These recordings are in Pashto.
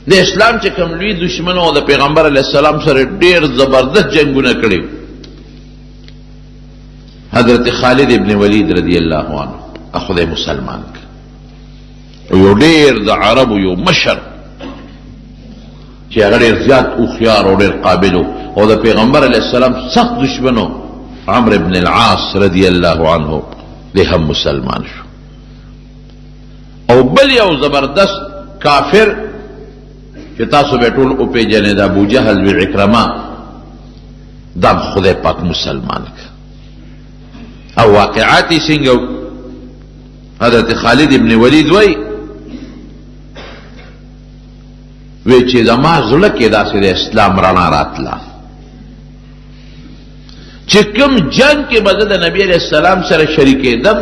د اسلام چې کوم لوی دشمن او د پیغمبر علیه السلام سره ډیر زبردست جنگونه کړي. حضرت خالد ابن ولید رضی الله عنه خدای مسلمان ک یو ډیر د عربو یو مشر چې هغه ډیر زیات هوښیار او ډیر قابل او د پیغمبر علیه السلام سخت دشمنو عمرو ابن العاص رضی الله عنه دی هم مسلمان شو. او بل یو زبردست کافر چې تاسو به ټول او پیژنئ د ابو جهل و عکرمه دا خدای پاک مسلمان ک او واقعاتی څنګه. حضرت خالد ابن ولید وای چې زما زړه کې داسې د اسلام رڼا راتله چې کوم جنگ کې به زه د نبي علیه السلام سره شریکېدم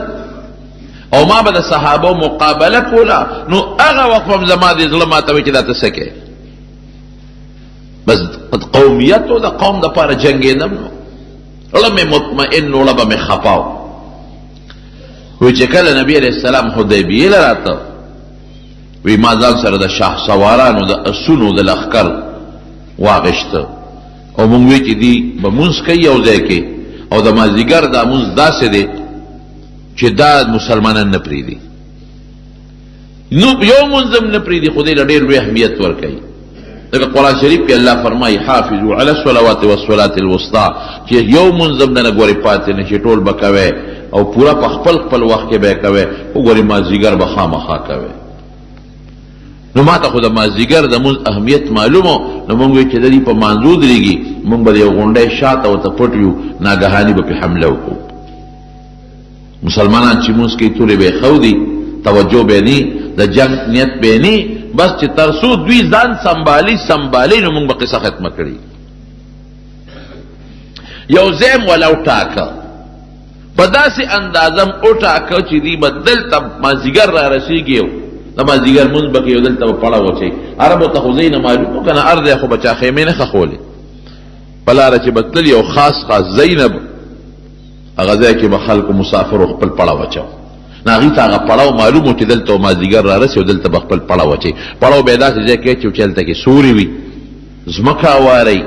او ما به د صحابو مقابله کوله نو هغه وخت هم زما د زړه ماته وایي چې دا ته څه کوې بس قومیت او د قوم دپاره جنګېدم نو زړه مې مطمئن و زړه به مې خفه و. وی چې کله نبی علیه السلام حدیبیې له راته وی ما ځان سره د شاه سوارانو د اسونو د لښکر واغېسته او مونږ وی چې دی به مونځ کوي یو ځای کې او د مازدیګر دا مونځ داسې دی چې دا مسلمانان نه پرېږدي نو یو مونځ هم نه پرېږدي خو دې له ډېر لوی اهمیت ورکوي. لکه قرآن شریف کې الله فرمایي حافظوا علی الصلوات والصلاة الوسطى چې یو مونځ هم نه ګورې پاتې نه چې ټول به کوئ او پورا په خپل خپل وخت کې به کوئ وګورې مازدیګر به خامخا کوئ. نو ما ته خو د مازدیګر د مونځ اهمیت معلومو نو مونږ وایو چې د دې په مانځو درېږي مونږ به د یو غونډۍ شاته ورته پټ یو ناګهاني به پې حمله وکړو. مسلمانان چې مونځ کوي تورې به یې ښودي توجه به نه د جنګ نیت به نه بس چې تر څو دوی ځان سنبالي نو مونږ به قصه ختمه کړي. یو ځای م وله وټاکه په داسې اندازم وټاکه چې دوی به دلته مازدیګر را رسېږي د مازدیګر مونځ به کوي او دلته به پړه واچوي. عربو ته خو ځای نه معلوم و که نه ارض خو به چا خیمې نه ښخولې په لاره چې به تلل یو خاص ځای نه هغه ځای کې به خلکو مسافرو خپل پړه واچو نو هغوی ته هغه پړاو معلوم و چې دلته مازدیګر را رسي او دلته به خپل پړه واچوي. پړاو به یې داسې ځای کې اچوي چې هلته کې سوري وي ځمکه هوارئ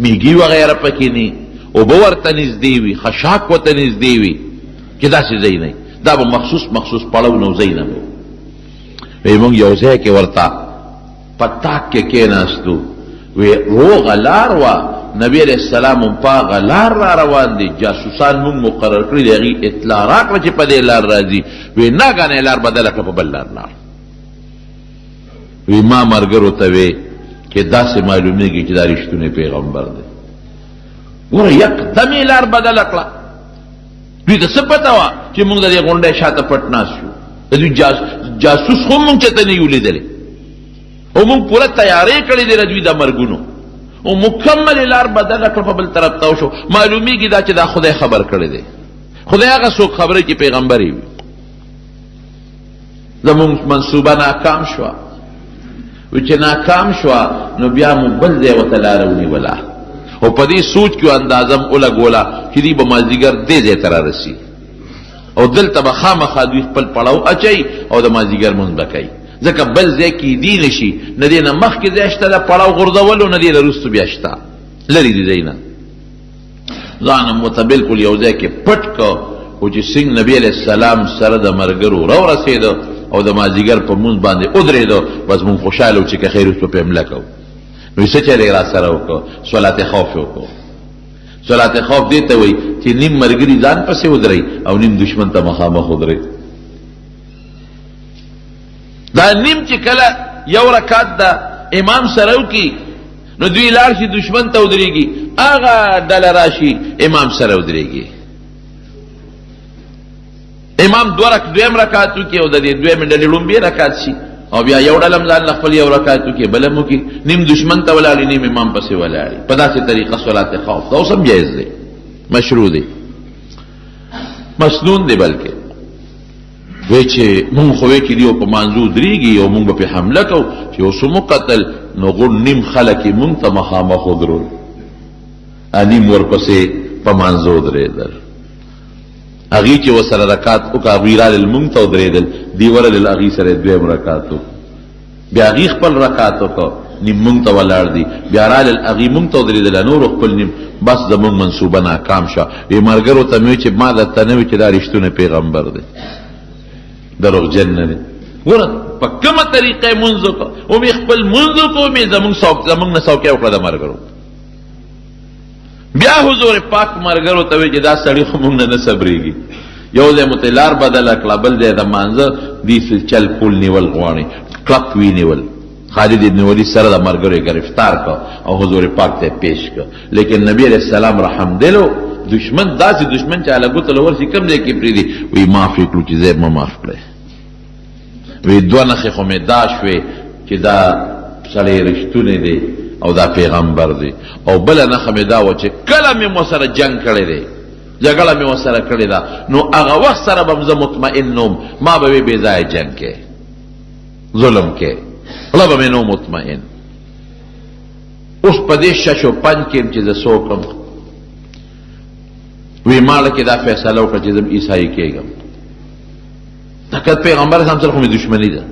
میږي وغیره پکې نه اوبه ورته نږدې وي خشاک ورته نږدې وي چې داسې ځای نه دا به مخصوص پړو نو ځای نه وی مونږ یو ځای کې ورته په تاک کې کېناستو وی روغه لار وه نبی علیه السلام هم په هغه لار را روان دي جاسوسان مونږ مقرر کړي د هغې اطلاع راکړه چې په دې لار راځي وی ناګانې لار بدله کړه په بل لار لاړ. وی ما ملګرو ته وی چې داسې معلومیږي چې دا رښتونی پیغمبر دی ګوره یکدم یې لار بدله کړه. دوی ته څه پته وه چې مونږ د دې غونډۍ شاته پټ ناست شو د دوی جاسوس خو مونږ چېرته نه یو لیدلی او مونږ پوره تیاری کړې دی د دوی د مرګونو او مکمل لار بدله کړه په بل طرف ته وشو. معلومیږي دا چې دا خدای خبر کړی دی خدای هغه څوک خبره چې پیغمبر یې وي. زمونږ منصوبه ناکام شوه وی چې ناکام شوه نو بیا مو بل ځای ورته لاره ونیوله او په دې سوچ کې اندازه م ولګوله چې دوی به مازدیګر دې ځای ته رارسي او دلته به خامخا دوی خپل پړاو اچوي او د مازدیګر مونځ به کوي ځکه بل ځای کې دی نه شي نه دې نه مخکې ځای شته د پړاو غورځولو نه دې نه وروستو بیا شته لرې دي ځای نه ځان هم ورته بلکل یو ځای کې پټ که او چې څنګه نبي علیه السلام سره د ملګرو راورسېده او د مازدیګر په مونځ باندې ودرېده بس مونږ خوشحاله و چې که خیر وشو په حمله کوو نو څه چلې را سره وکړو صلات خوف وکړو. صلات خوف دې ته وایي چې نیم ملګري ځان پسې ودرئ او نیم دشمن ته مخامخ ودرئ. دا نیم چې کله یو رکعت د امام سره وکړي نو دوی لاړ شي دشمن ته ودرېږي هغه ډله راشي امام سره ودرېږي. امام دویم رکعت وکړي او د دې دویمې ډلې لومبی رکعت شي او بیا یو ډله هم ځان له خپل یو رکعت وکړي بله هم وکړي نیم دشمن ته ولاړي نیم امام پسې ولاړي په داسې طریقه صلات خوف دا اوس هم جایز دی مشروع دی مسنون دی. بلکې وی چې مونږ خو وی چې دیو په مانځو درېږي او مونږ به پې حمله کوو چې اوس مو قتل نو غون نیم خلک یې مونږ ته مخامخ ودرول نیم ورپسې په مانځو درېدل هغې چې ورسره رکات وکړه هغوی رالل مونږ ته ودرېدل دی ورلل هغې سره دویم رکات وکړو بیا هغې خپل رکعت وکړو نیم مونږ ته ولاړ دي بیا رالل هغې مونږ ته ودرېدله نورو خپل نیم بس زمونږ منصوبه ناکام شوه وی ملګرو ته مې وی چې ما درته نه وي چې دا رښتونی پیغمبر دی دروغجن نه دی ګوره په کومه طریقه یې مونځ وکړو ومې خپل مونځ وکړو ومې زمونږ نه سوکیا وکړه د ملګرو بیا حضور پاک ملګرو ته وی چې دا سړي خو مونږ نه صبرېږي یو ځای مو ته لار بدله کړه بل ځای د مانځه دې چل پول نیول غواړي کلک وینیول خالد ابن ولید سره د ملګرو یې گرفتار کړ او حضور پاک ته پیش کړ لیکن نبی علیہ السلام رحم دلو دشمن داسې دشمن چې هله ګوته له ورسي کوم ځای کې پرېږدي وی معاف یې کړو چې ځای مه معاف کړی وی دوه نښې خو مې دا شوې چې دا سړی رښتونی دی او دا پیغمبر دی او بله نښه مې دا وه چې کله مې ورسره جنګ کړی دی جګړه مې ورسره کړې ده نو هغه وخت سره به زه مطمئن نوم ما به وی بې ځایه جنګ کې ظلم کې خلا به مې نو مطمئن اوس په دې شش و پنج کې چې زه څوکم وی ماله کې دا فیصله وکړه چې زه عیسایي کېږم حقیقت پیغمبر اسلام سره خو مې دشمني ده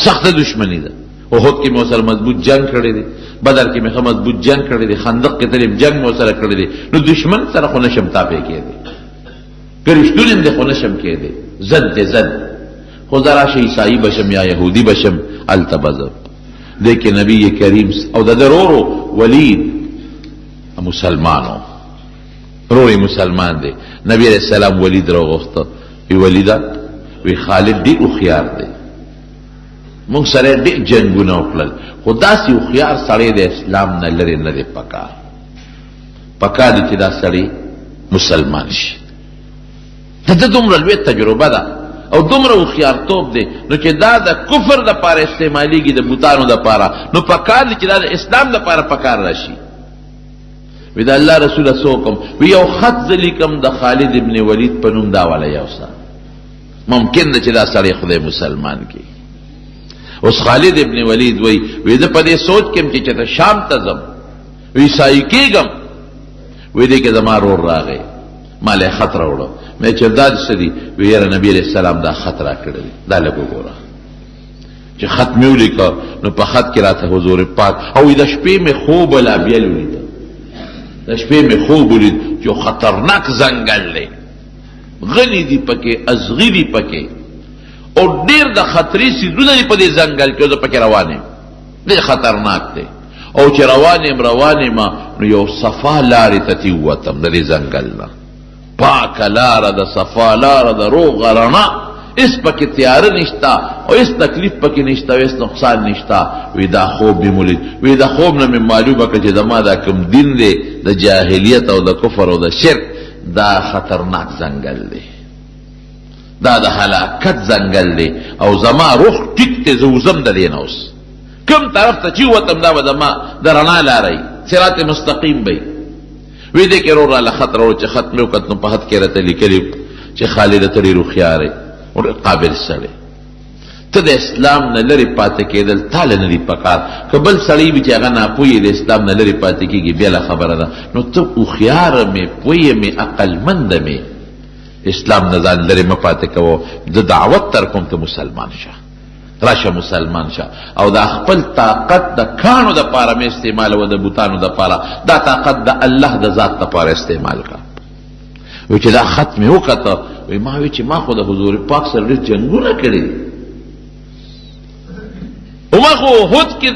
سخته دشمني ده احد کې مې سره مضبوط جنگ کړی دی بدر کې مې مضبوط جنگ کړی دی خندق کې تلیم جنگ مې سره کړی دی نو دشمن سره خو نشم تابع کېدی که رښتونی دی خو نشم کېدی ضد دی ضد خو زه راشه عیسایي بشم یا یهودي بشم هلته به زه دی کې نبی کریم او د ده رورو ولید مسلمانو رور مسلمان دی نبی علیہ السلام ولید راوغوښته وی ولیده وی خالد ډېر هوښیار دی مونږ سره ډېر جنګونه وکړل خو داسې هوښیار سړی د اسلام نه لرې نه دی پکار دی چې دا سړی مسلمان شي د ده دومره لوی تجربه ده او دومره هوښیارتوب دی نو چې دا د کفر دپاره استعمالیږي د بوتانو دپاره نو پکار دی چې دا د اسلام دپاره پکار راشي وی د الله رسوله څه وکړم وی یو خط زه لیکم د خالد ابن ولید په نوم دا والا یو څه ممکن ده چې دا سړی خدای مسلمان کی اوس خالد ابن ولید وی زه په دې سوچ کې چې چېرته شام ته ځم وی عیسایي کېږم وی دې کې زما رور راغی ما له خط راوړو مې چې دا څه دي وی یاره نبي علیہ السلام دا خط راکړی دی دا لږ وګوره چې خط مې ولیکه نو په خط کې راته حضور پاک او د شپې مې خوب الابیل ولیده د شپې مې خوب ولید چې خطرناک ځنګل دی غنی دی پکې ازغی دی پکې او ډیر د خطرې سیدونه دی په دې ځنګل کې زه پکې روان یم ډېر خطرناک دی او چې روان یم نو یو صفا لارې ته تې ووتم د دې ځنګل نه پاکه لاره د صفا لاره د روغه رڼا هېڅ پکې تیاره نشته او هېڅ تکلیف پکې نشته او هېڅ نقصان نشته وی دا خوب مې مولید وی د خوب نه مې معلومه کړه چې زما دا کوم دین دی د جاهلیت او د کفر او د شرک دا خطرناک ځنګل دی دا د هلاکت ځنګل دی او زما روح ټیک دی زه وځم د دې نه اوس کوم طرف ته چې ووتم دا به زما د رڼا لاره وي صراط مستقیم به وی دې کې رور راله خط راوړو چې خط مې وکت نو په خط کې راته لیکلي چې خالد ته ډېر هوښیار یې او قابل سړی ته د اسلام نه لرې پاتې کېدل تاله نه دي پکار که بل سړی وي چې هغه ناپوهه د اسلام نه لرې پاتې کېږي بېله خبره ده نو ته هوښیاره مې پوهه مې عقلمنده مې اسلام نه ځان لرې مه پاتې کوو زه دعوت در کوم ته مسلمان شه راشه مسلمان شه او دا خپل طاقت د کاڼو دپاره مې استعمالوه د بوتانو دپاره دا طاقت د الله د ذات دپاره استعمال کړه وی چې دا خط مې وکته وی ما وی چې ما خو د حضور پاک سره ډېر جنګونه کړي دي او ما خو احد کې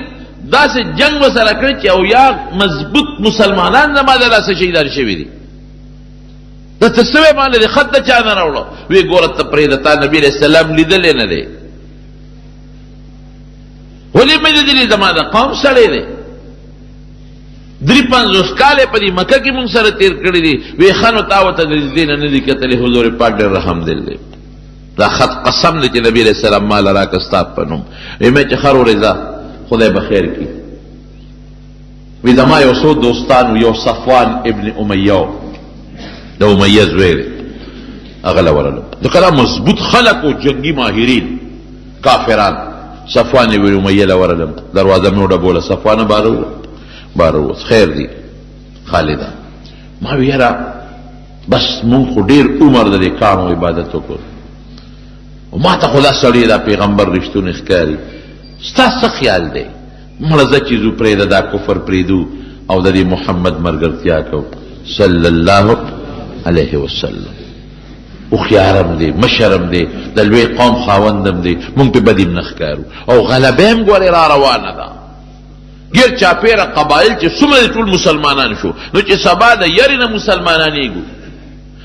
داسې جنګ ورسره کړی چې او یا مضبوط مسلمانان زما د لاسه شهیدان شوي دي درته څه وی ما د خط د چا نه راوړو وی ګوره ته پرېږده تا نبي علیه السلام لیدلی نه دی ولې مې لیدلی زما د قوم سړی دی 53 کاله په دې مکه کې مونږ سره تیر کړی دي وی خانو تاوته د دې نه دي کتلې حضور پاک ډېر رحم دل دی دا خط قسم دی چې نبی علیہ السلام مال راکه ستا په نوم وی مې چې خر ورځه خدای به خیر کړي وی زما یو څو دوستان یو صفوان ابن امیه د امیه زوی دی هغه له ورلو د کله مضبوط خلق او جنگي ماهرین کافران صفوان ابن امیه له ورلو دروازه مې وډبوله صفوان بارو خیر دی خالده ما ویرا بس مونږ خو ډېر عمر د دې کانو عبادت وکړو او ما ته خدا سړی دا پیغمبر رښتونی ښکاري ستا څه خیال دی مړه زه چې ځو پرېږده دا کفر پرېږدو او د دې محمد ملګرتیا کوو صلی الله علیه وسلم هوښیارم دی مشرم دی د لوی قوم خاوندم دی مونږ پې بدیم نه ښکارو او غلبه هم ګورې را روانه ده ګیر چاپېره قبایل چې څومره ټول مسلمانان شو نو چې سبا د یرې نه مسلمانانېږو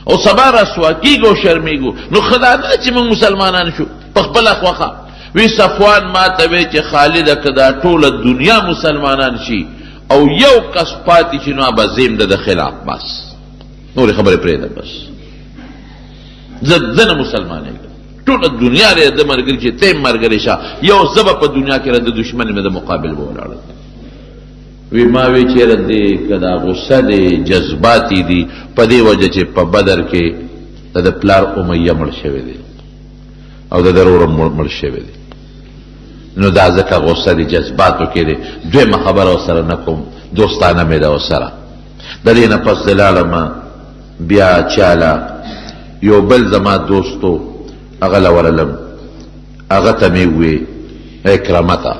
او سبا رسوا کېږو او شرمېږو نو ښه دا نه چې مونږ مسلمانان شو په خپله خوښه وی صفوان ما ته وی چې خالده که دا ټوله دنیا مسلمانان شي او یو کس پاتې شي نو به زیم د خلاف بس نورې خبرې پرېږده بس زه نه مسلمانېږم ټوله دنیا دی د ملګري چې ته یې ملګری شه یو زه به په دنیا کې د دشمن مې د مقابل به ولاړه وی ما وی چېرې دی که دا غصه دی جذباتي دي په دې وجه چې په بدر کې د پلار امیه مړ شوی دی او د ضرور مړ شوی دی نو دا ځکه غصه دی جذباتو کې دی دویمه خبره ورسره نه کوم دوستانه مې ده ورسره د دې نه پس دلالمه بیا چاله یو بل زما دوستو هغه له ورلم هغه ته مې ووې اکرمه ته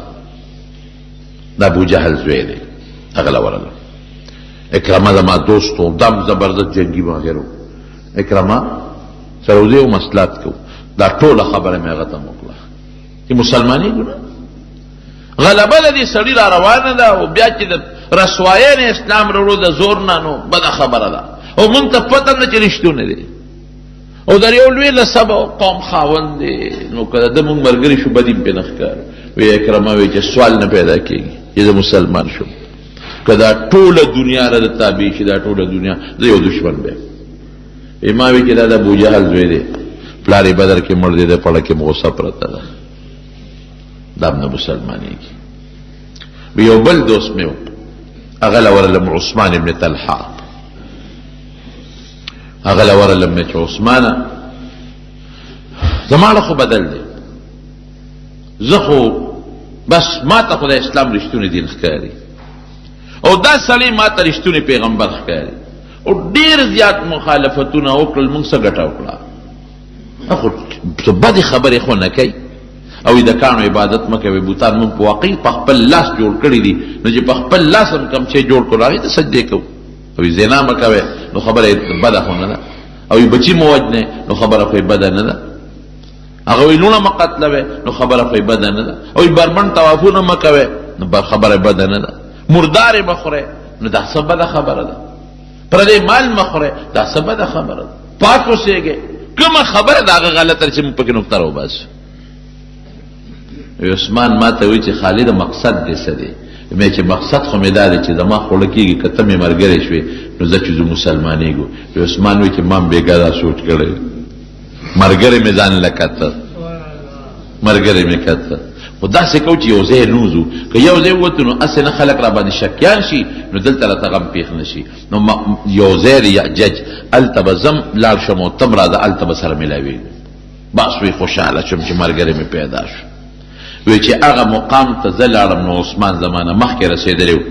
د ابوجهل زوی دی هغه له ورلم اکرمه زما دوستو دم زبردست جنګي ماهر و اکرمه سره وځې و مصلحت کوو دا ټوله خبره مې هغه ته وکړه چې مسلمانېږو نه غلبه د دې سړي را روانه ده او بیا چې د رسوایۍ نه اسلام راوړو د زور نه نو بده خبره ده او مونږ ته پته نه چې رښتونه دی او در یو لوی لسبه قوم خاوند دی نو که د مونږ ملګري شو بدي م پې نه ښکارو وی اکرمه وی چې سوال نه پیدا کېږي چې زه مسلمان شم که دا ټوله دنیا را د تابع شي دا ټوله دنیا زه یو دشمن بیم ما وی چې دا د ابوجهل زوی دی پلار یې بدر کې مړ دی د پړه کې غصه پرته ده دا هم نه مسلمانېږي یو بل دوست مې و هغه له ورلم عثمان ابن طلحه هغه له ورلم مې چې عثمانه زما له خو بدل دی زه خو بس ما ته خو د اسلام رښتونی دین ښکاري او دا سړی ما ته رښتونی پیغمبر ښکاري او ډېر زیات مخالفتونه وکړل مونږ څه ګټه وکړه خو بدې خبرې خو نه کوي او د کاڼو عبادت مه کوئ بوتان مونږ په واقعي په خپل لاس جوړ کړي دي نو چې په خپل لاس هم کوم شی جوړ کړو هغې ته سجدې کوو او زنا مه کوئ نو خبره یې بده خو نه ده او بچي مه وجنئ نو خبره خو یې بده نه ده هغه وایي لوڼه مه قتلوئ نو خبره خو یې بده نه ده او بربند طوافونه مه کوئ نو خبره یې بده نه ده مردارې مه خورئ نو دا څه بده خبره ده پردی مال مه خورئ دا څه بده خبره ده پاک اوسېږئ کومه خبره د هغه غلطه چې موږ پکې نقطه راوباسو عثمان ما ته وایي چې خالده مقصد دې څه دی مې چې مقصد خو مې دا دی چې زما خوله کېږي که ته مې ملګری شوې نو زه چې زه مسلمانېږو عثمان وایي چې ما هم بېګا دا سوچ کړی ملګری مې ځان له کته ملګری مې کته خو داسې کوو چې یو ځای نوځو که یو ځای ووتو نو هسې نه خلک را باندې شکیان شي نو دلته راته غم پېښ نه شي نو یو ځای دی یعجج هلته به ځم لاړ شم او تم راځه هلته به سره میلاوېږو بس وی خوشحاله شم چې ملګری مې پیدا شو وی چې هغه مقام ته زه لاړم نو عثمان زمانه مخکې رسېدلی و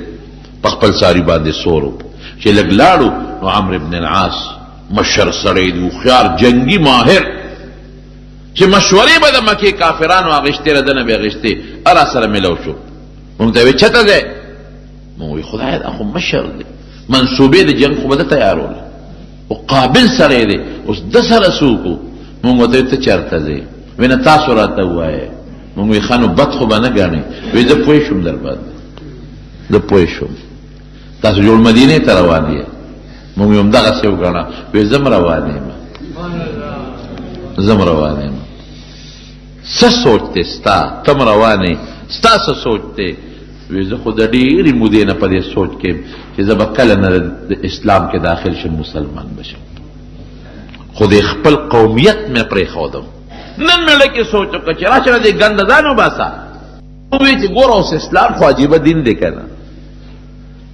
په خپل ساري باندې سور و چې لږ لاړو نو عمرو بن العاص مشر سړی دی هوښیار جنګي ماهر چې مشورې به د مکې کافرانو اخېستې را دنه به اخېستې را سره میلو شو مونږ ته وی چته دی مونږ وی خدایه دا خو مشر دی منصوبې د جنګ خو به ده تیاروله او قابل سړی دی اوس ده سره څوک و مونږ ورته وی ته چېرته ځې وی نه تاسو راته ووایئ مونږ وی ښه نو بد خو به نه ګڼئ وی زه پوه شوم در باندې زه پوه شوم تاسو جوړ مدینې ته روان یې مونږ وی همدغسې وګڼه وی زه م روان یم زه م روان یم څه سوچ دی ستا ته م روان یې ستا څه سوچ دی وی زه خو د ډېرې مودې نه په دې سوچ کې چې زه به کله نه د اسلام کې داخل شم مسلمان بشم خو د خپل قومیت مې پرېښودم نن مې لکه سوچ وکړه چې راشه د دې ګنده ځان وباسه ووایي چې ګوره اوس اسلام خو عجیبه دین دی که نه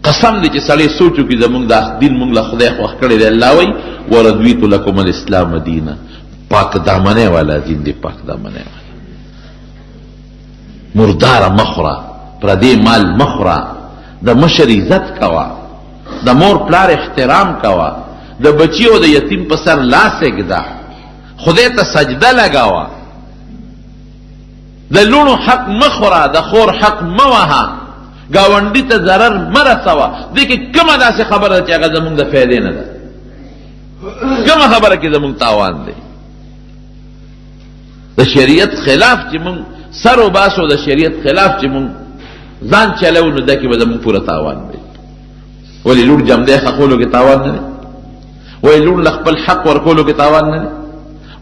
قسم دی چې سړی سوچ وکړي زمونږ دا دین مونږ له خدای خوښ کړی دی الله وایي ورضویت لکم الاسلام دینا پاک دامنۍ والا دین دی پاک دامنۍ والا مرداره مخوره پردی مال مخوره د مشر عزت کوه د مور پلار احترام کوه د بچی او د یتیم په سر لاس ایږده خدای ته سجده لګاوه د لونو حق مخوره، د خور حق موها، گاونډي ته ضرر مرسوه. دې کې کومه داسې خبره ده چې هغه زمونږ د فایدې نه ده؟ کومه خبره کې زمونږ تاوان دی؟ د شریعت خلاف چې مونږ سر و باسو، د شریعت خلاف چې مونږ ځان چلو، نو دا کې به زمونږ پوره تاوان دی. ولې لور جمدی حقولو کې تاوان نه دی؟ ولې لور له خپل حق ورکولو کې تاوان نه دی؟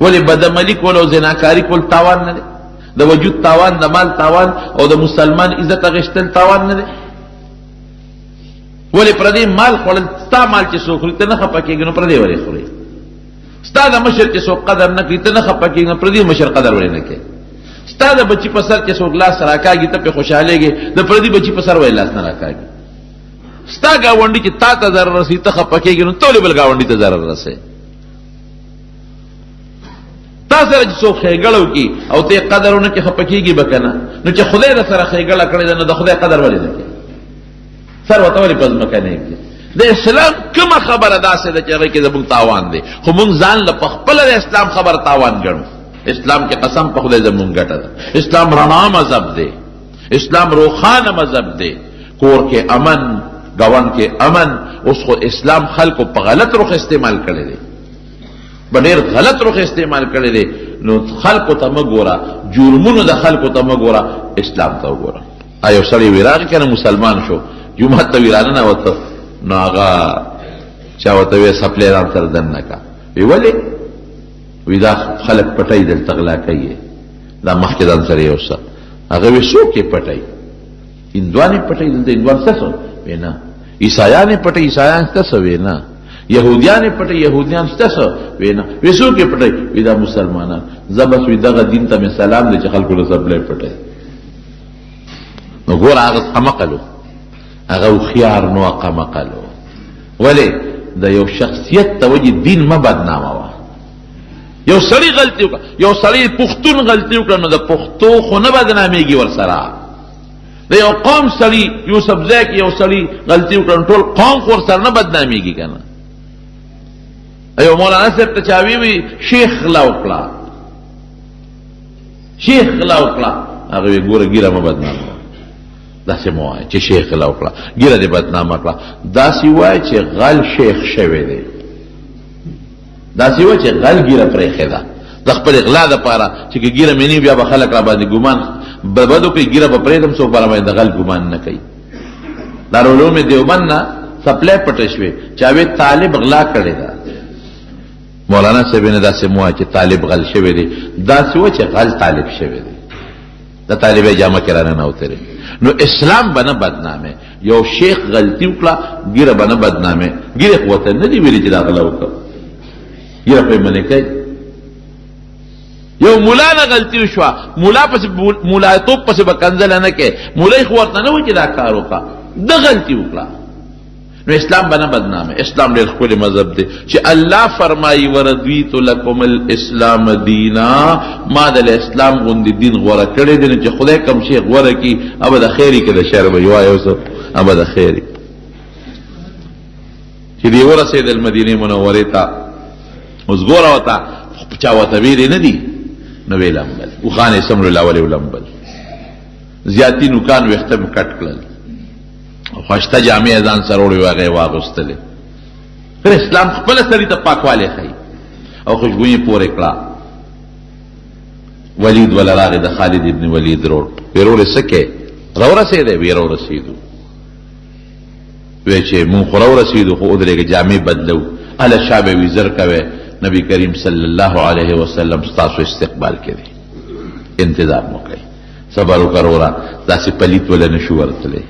ولې بدعملي کول او زناکاري کول تاوان نه دی؟ د وجود تاوان، د مال تاوان او د مسلمان عزت اغشتل تاوان نه دی؟ ولې پردې مال خوړل، ستا مال چې څوک خوري ته نه خفه کېږي، نو پردې ولې خوري؟ ستا د مشر چې څوک قدر نه کوي ته نه خفه کېږي، نو پردې مشر قدر ولې نه کوي؟ ستا د بچی په سر چې څوک لاس راکاږي ته پې خوشحالېږي، د پردې بچی په سر ولې لاس نه راکاږي؟ ستا ګاونډي چې تا ته ضرر رسي ته خفه کېږي، نو ته ولې بل ګاونډي ته ضرر رسوي؟ تا سره چې څوک ښېګړه وکړي او ته یې قدر ونه کړې خفه کېږي به که نه؟ نو چې خدای در سره ښېګړه کړې ده، نو د خدای قدر ولې نه کوې؟ سر ورته ولې په ځمکه نه ږدي؟ د اسلام کومه خبره داسې ده چې هغې کې زموږ تاوان دی، خو موږ ځان له په خپله د اسلام خبره تاوان ګڼو. اسلام کې قسم په خدای زموږ ګټه ده. اسلام رڼا مذهب دی، اسلام روښانه مذهب دی. کور کې امن، ګاونډ کې امن. اوس خو اسلام خلکو په غلط رخ استعمال کړی دی، په ډېر غلط رخ استعمال کړی دی. نو خلکو ته مه ګوره، جرمونو د خلکو ته مه ګوره، اسلام ته وګوره. یو سړی وی راغی که نه مسلمان شو، جومات ته وی راننوته، نو هغه چا ورته وی سپلی ران سره دننه کا. وی ولې؟ وی دا خلک پټی دلته غلا کوي، دا مخکې ځان سره یو څه. هغه وی څوک یې پټی؟ هندوان یې پټی دلته؟ هندوان څه څه؟ وی نه. عیسایان یې پټی؟ عیسایان څه څه؟ وی نه. یهودیان یې پټی؟ یهودیان څه څه؟ وی نه. وی څوک یې پټی؟ وی دا مسلمانان. زه بس وی دغه دین ته مې سلام دی چې خلکو له سپلی پټی. نو ګوره هغه قمقلو، هغه هوښیار نو قمقلو. ولې؟ د یو شخصیت ته وجې دین مه بدنامه وه. یو سړی غلطي وکړه، یو سړی پښتون غلطي وکړه، نو د پښتو خو نه بدنامېږي ورسره. د یو قوم سړي یوسفزی کې یو سړي غلطي وکړه، نو ټول قوم خو ورسره نه بدنامېږي که نه؟ یو مولانا صاحب ته چا وی شیخ غلا وکړه، شیخ غلا وکړه. هغه وی ګوره ګیره مه بدنامه، داسې مه وایه چې شیخ غلا وکړه، ګیره دې بدنامه کړه. داسې وایه چې غل شیخ شوی دی، داسې وایه چې غل ګیره پرېښې ده د خپل غلا دپاره، چې که ګیره مې نه بیا به خلک را باندې ګمان بد وکړي، ګیره به پرېږدم څوک به را باندې د غل ګمان نه کوي. دارالعلوم دیوبند نه سپلی پټه شوې، چا وی طالب غلا کړې ده. مولانا صاحب نه داسې مه وایه چې طالب غل شوی دی، داسې وایه چې غل طالب شوی دی، د طالبې جامه کې را ننوتلی. نو اسلام به نه بدنامه. یو شیخ غلطي وکړه، ګیره به نه بدنامه. ګیره خو ورته نه دي ویلي چې دا غلا وکړه، ګیره خو یې منې کوي. یو مولا نه غلطي وشوه، مولا پسې مولایتوب پسې به کنځله نه کوي، مولای خو ورته نه وایي چې دا کار وکړه، ده غلطي وکړه. نو اسلام به نه بدنامه. اسلام ډېر ښکلی مذهب دی چې الله فرمایي ورضیت لکم الاسلام دینا، ما د اسلام غوندې دین غوره کړی دی. نو چې خدای کوم شی غوره کړي، ابه د خیر کې د شر به وایي، اوس ابه د خیر چې دی ورسېدل مدینې منورې ته. اوس ګوره ورته چا ورته ویلې نه دي، نو ویې لمبل اوښان یې سمرو لاولې ولمبل، زیاتي نوکان ویښته مې کټ کړل، خوشته جامې ځان سره وړې وې هغه یې واغوستلې. پھر اسلام خپله سړي ته پاکوالی ښیي او خوشبویي پورې کړه. ولید وله راغی د خالد ابن ولید روډ، وی روډې څه کې راورسېدی؟ وی راورسېدو. وی چې مونږ خو راورسېدو، خو ودرېږه جامې بدلو. هله شا به وي زر کوی، نبی کریم صلی الله علیه وسلم ستاسو استقبال کې دی، انتظار مو کوي. صبر وکړه وروره، داسې پلیت وله نه شو ورتلی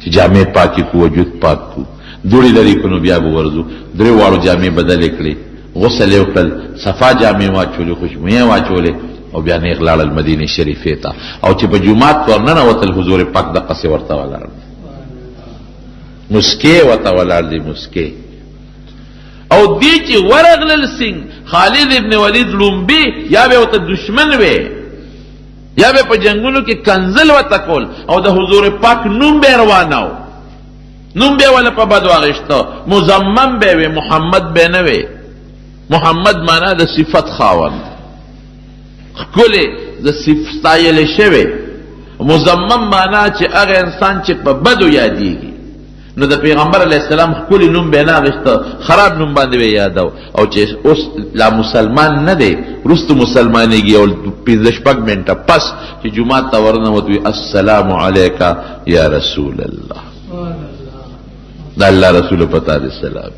چې جامې پاکې کو، وجود پاک کو، دوړې لرې کو، نو بیا به ورځو. درې واړو جامې بدلې کړې، غسل یې وکړل، صفا جامې واچولې، خوشبویې واچولې، او بیا نیغ لاړل مدینې شریفې ته. او چې په جومات ورننوتل، حضور پاک دقسې ورته ولاړ دی، مسکې ورته ولاړ دی، مسکې. او دی چې ورغلل سنگ خالد ابن ولید لومبي، یا به ورته دشمن وی، یا به په جنگونو کې کنزل ورته کول، او د حضور پاک نوم به رواناو، نوم به ولا په بد واغشته، مزمم به وی، محمد به نه وی. محمد معنا د صفت خاوند، ښکلی د ستایل شوی. مزمم معنا چې هغه انسان چې په بدو یادېږي، نو د پیغمبر علیه السلام ښکلي نوم به یې نه اخېسته، خراب نوم باندې به یې یادو. او چې اوس لا مسلمان نه دی، وروسته مسلمانېږي او 5-6 منټه پس چې جومات ته ورنوت وي السلام علیکا یا رسول الله، دا الله رسول پتا دې سلام،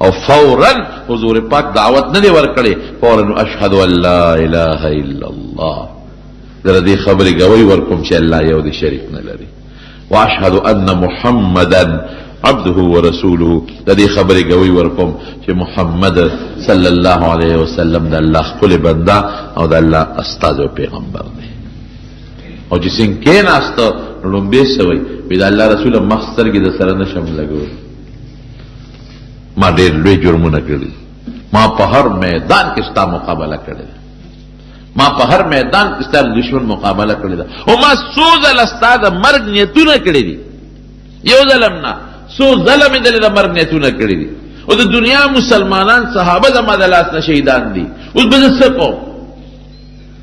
او فوراً حضور پاک دعوت نه دی ورکړی، فوراً اشهد ان لا اله الا الله، در دې خبرې گوی ورکوم چې الله یو دی شریک نه لري، واشهد ان محمدا عبده ورسوله، د دې خبرې گوی ورکوم چې محمد صلی الله علیه وسلم د الله خپل بنده او د الله استاد او پیغمبر دی. او چې څنګه کېناسته لومبې سوی وي د الله رسول مخ سترګې د سره نشم لګوي، ما ډېر لوی جرمونه کړي، ما په هر میدان کې ستا مقابله کړې ده، ما په هر میدان کې ستا دشمن مقابله کړې ده، او ما څو ځله ستا د مرګ نیتونه کړي دي، یو ځل نه څو ځله مې د مرګ نیتونه کړي دي، او د دنیا مسلمانان صحابه زما د لاس نه شهیدان دي. اوس به زه څه کوم؟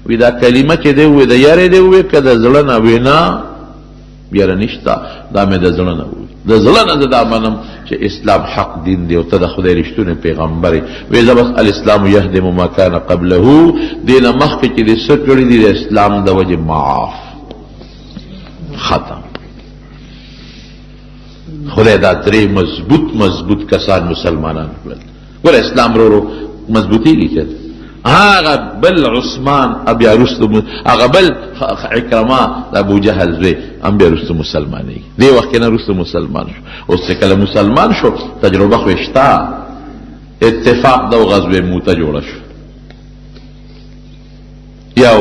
وی دا کلمه چې دی وی د یارې دی وی که د زړه نه وی نه بیاره نشته، دا مې د زړه نه وی، د زړه نه زه دا منم چې اسلام حق دین دی او ته د خدای رښتونی پیغمبر یې. وی زه بس الاسلام یهدم ما کان قبله، دې نه مخکې چې دې څه کړي دي د اسلام د وجې معاف، ختم. خدای دا درې مضبوط کسان مسلمانان کړل. ګوره اسلام رو مضبوطیږي که هغه بل عثمان بیا رستو، هغه بل عکرمه د ابو جهل زوی هم بیا رستو مسلمانېږي. دې وخت کې نه رستو مسلمان شو. اوس چې کله مسلمان شو تجربه خو شته، اتفاق د غزوه موته جوړه شو. یو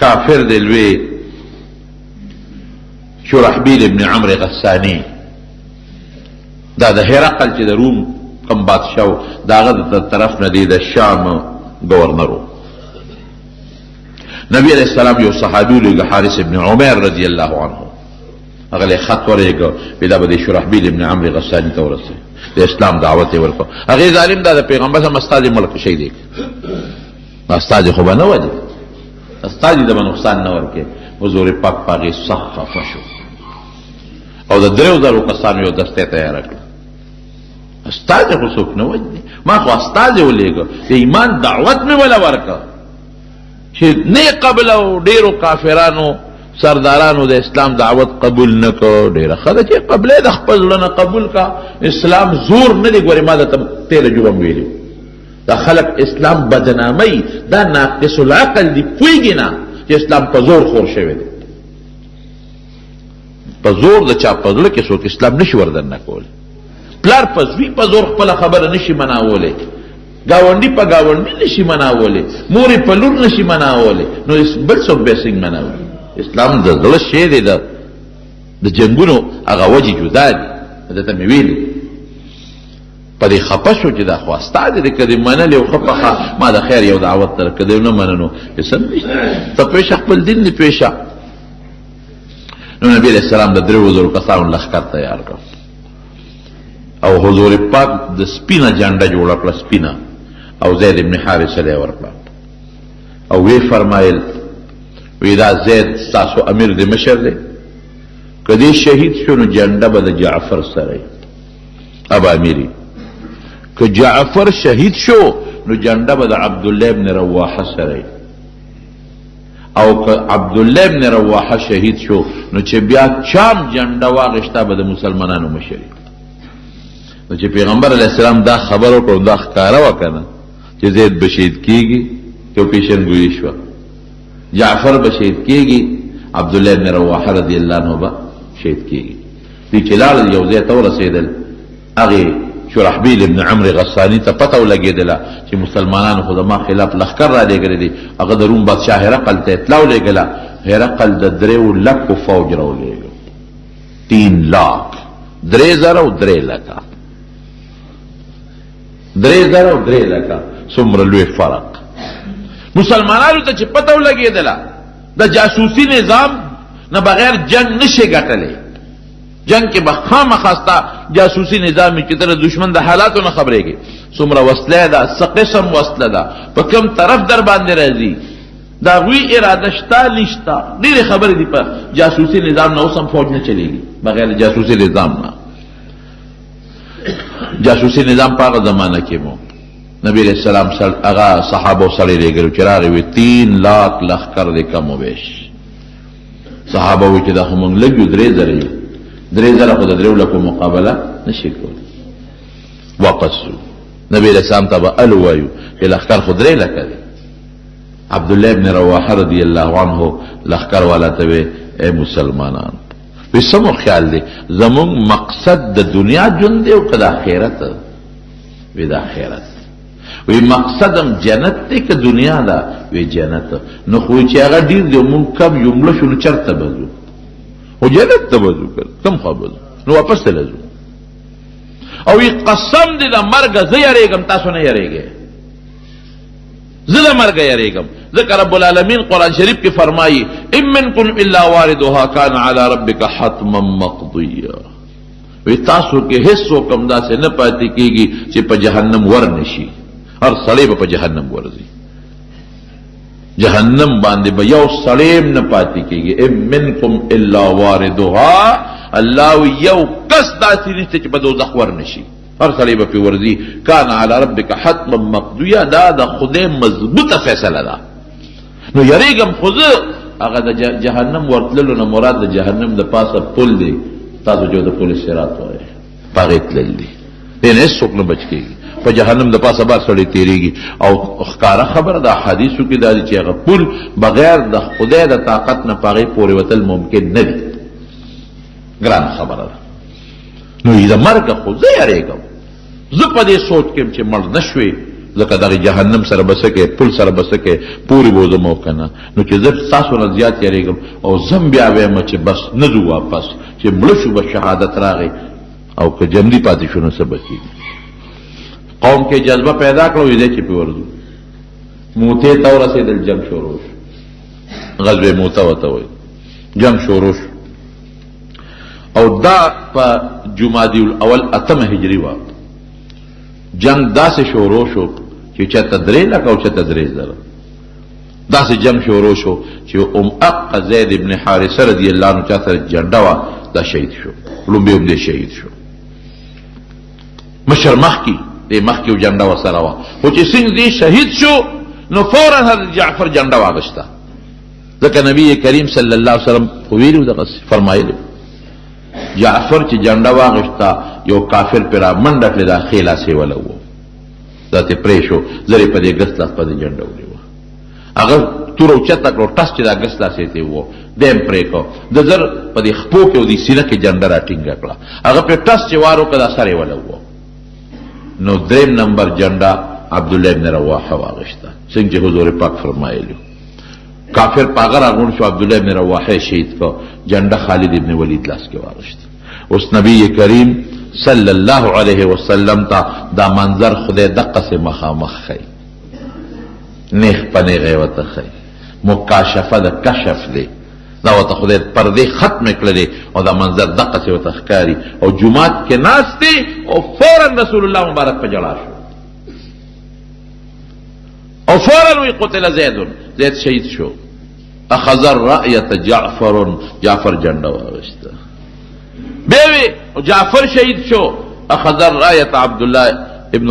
کافر دی لوی شرحبیل ابن عمرو غسانی، دا د هرقل چې د روم کم بادشاو د هغه د طرف نه دی د شام گورنرو. نبی علیہ السلام یو صحابي ولېږه حارث ابن عمر رضی الله عنه، هغه له خط ورېږه پیدا به د شرحبیل ابن عمرو غسانی ته ورسېد، د اسلام دعوت یې ورکړ. هغې ظالم دا د پیغمبر سم استاد ملک شهید یې کړ، استاد خو به نه وجه، استاد یې د به نقصان نه ورکړي. حضور پاک په هغې سخت خفه شو او د 3000 کسانو یو دسته تیاره کړه. استاد خو څوک نه وجني، ما خو استاد یې ولېږه، د ایمان دعوت مې وله ورکړه چې نه قبل او ډېرو کافرانو سردارانو د اسلام دعوت قبول نه کړ. ډېره ښه ده چې قبله د خپل زړه نه قبول کا. اسلام زور نه دی. ګورې ما درته تېره جوبه م ویلي، دا خلک اسلام بدنامۍ، دا ناقص العقل دي، پوهېږي نه چې اسلام په زور خور شوی دی. په زور د چا په زړه کې څوک اسلام نشي وردننه کولی. پلار په زوی په زور خپله خبره نشي مناولی، گاونډي په گاونډي نشي مناولی، مورې په لور نشي مناولی، نو بل څوک بیا څنګه مناولی؟ اسلام د زړه شی دی، د جنګونو هغه وجې جدا دي. درته مې ویلي په دې خفه شو چې دا خو استاد دی، که دې منلې او ښه پخه ما د خیر یو دعوت در که دې نه مننو څه نشته، ته پېشه خپل دین دې پېشه. نو نبی علیہ السلام د 3000 کسانو لښکر تیار کړ او حضور پاک د سپینه جنډه جوړه کړه، سپینه، او زید ابن حارثه له ورکړه او وی فرمایل وی دا زید تاسو امیر دی، مشر دی، کدی شهید شو نو جنډه به د جعفر سره ابا امیری، که جعفر شهید شو نو جنډه به د عبد الله ابن رواحه سره، او که عبد الله ابن رواحه شهید شو نو چې بیا چام جنډه واغشته به د مسلمانانو مشري. نو چې پیغمبر علیه السلام دا خبر وکړو، دا ښکاره وکنه چې زید به شهید کېږي، یو پیشنګویي شوه، جعفر به شهید کېږي، عبد الله ابن رواحه رضی الله عنه به شهید کېږي. دوی چې لاړل یو ځای ته ورسېدل، هغې شرحبیل ابن عمرو غسانی ته پته ولګېدله چې مسلمانانو خو زما خلاف لښکر را لېږلی دی. هغه د روم بادشاه هرقل ته اطلاع ولېږله، هرقل د 3 لکو فوج را ولېږه، 3 لاک، 3000 او 3 لکه، 3000 او 3 لکه، څومره لوی فرق. مسلمانانو ته چې پته ولګېدله د جاسوسي نظام نه بغیر جنگ نشي ګټلی، جنگ کې به خامخا ستا جاسوسي نظام چې ته د دشمن د حالاتو نه خبرېږي، څومره وسله ده، څه قسم وسله ده، په کوم طرف در باندې راځي، دا غوی اراده شتا نشتا ډېرې خبرې دي په جاسوسي نظام نه اوس هم فوج نه چلېږي بغیر جاسوسي نظام نه جاسوسي نظام په هغه زمانه کې مو نبی علیہ السلام هغه صحابه سړی لېږلو چې راغی وي 3 لاک لښکر دی کم و بیش صحابه وایي چې دا خو موږ لږ یو 3,000 یو 3,000 خو د 3 لکو مقابله نشي کولی واپس شو نبی علیہ السلام ته به ال وایو چې لښکر خو 3 لکه دی عبدالله ابن رواحه رضی الله عنه لښکر والا ته وی اے مسلمانان وی سمو خیال دی زمون مقصد د دنیا ژوند دی او که د آخرت وی د آخرت وی مقصدم جنت دی که دنیا ده وی جنت نو خو چې هغه ډیر دی مونږ کم یمله شو نو چرته بځو خو جنت ته بځو کم خوا بځو نو واپس ته لځو او وی قسم دی د مرګ زه یریږم تاسو نه یریږئ زه د مرګ یریږم ذکر رب العالمین قرآن شریف کی فرمائی ان منکم الا واردها کان علی ربک حتما مقضیا وی تاسو کې هیڅ حکم داسې نه پاتې کیږي چې په جهنم ورنشي هر سړی به په جهنم ورځي جهنم باندې به یو سړی نه پاتې کیږي ان منکم الا واردها الله یو کس داسې نشته چې په دوزخ ورنشي هر سړی به پې ورځي کان علی ربک حتما مقضیا دا د خدای مضبوطه فیصله ده نو یریږم خو زه هغه د جهنم ورتللو نه مراد د جهنم د پاسه پل دی تاسو جو د پل صراط وایي په هغې تلل دي دې نه هېڅوک نه بچ کېږي په جهنم د پاسه بار سړی تېرېږي او ښکاره خبره د احادیثو کې دا دي چې هغه پل بغیر د خدای د طاقت نه په هغې پورې وتل ممکن نه دي ګرانه خبره ده نو د مرګه خو زه یریږم زه په دې سوچ کې چې مړ نه شوې ځکه دغه جهنم سره به څه کوې پل سره به څه کوې پورې به وځم او که نه نو چې زه ستاسو نه زیات یریږم او زم بیا وایم چې بس نه ځو واپس چې مړه شو به شهادت راغی او که جمدي پاتې شو نو څه به کېږي قوم کې جذبه پیدا کړه ویدی چې پې ورځو موتې ته ورسېدل جنګ شروع شو غزوې موته ورته وایي جنګ شروع شو او دا په جمادی الاول 8 هجري وه جنگ داسې شروع شو چې چاته 3 لکه او چاته 3,000 داسې جنگ شروع شو چې اق زید ابن حارثه رضی الله عنه چا سره جنډه وه دا شهید شو لومبی هم دې شهید شو مشر مخکې دې مخکې جنډه ورسره وه خو چې څنګه دې شهید شو نو فورا حضرت جعفر جنډه واغشته ځکه نبی کریم صلی الله علیه وسلم خو ویلي دغسې فرمایلي جعفر چې جنډه واغشته یو کافر پر را منډه کړې دا ښې لاسې وله و دا ترې پرې شو زر یې په دې ګس لاس باندې جنډه ونیوه هغه توره اوچته کړو ټس چې دا ګس لاسې ته و دی هم پرې کړو د زر په دې خپو کې او دې سینه کې جنډه را ټینګه کړه هغه پرې ټس چې وار وکړه دا سر یې وله و نو 3 نمبر جنډه عبدالله ابن رواحه واغشته څنګه چې حضور پاک فرمایلی کافر پاغه راغون شو عبدالله ابن رواحه شهید کو جنډه خالد ابن ولید لاس کې واغشت اوس نبی کریم صلی الله علیه وسلم ته دا منظر خدای دقه سه مخامخ خی نیخ پنی غیوته خی مکاشفه د کشف دی دا وته خدای پردې ختم کړلې او دا منظر دقه سه وته ښکاری او جمعات کې ناشتي او فورا رسول الله مبارک په جلا شو او فورا وی قتل زید شهید شو اخذ الرأیت جعفر جنډه واغشته بیوی جعفر شهید شو اخذ الرأیت عبدالله ابن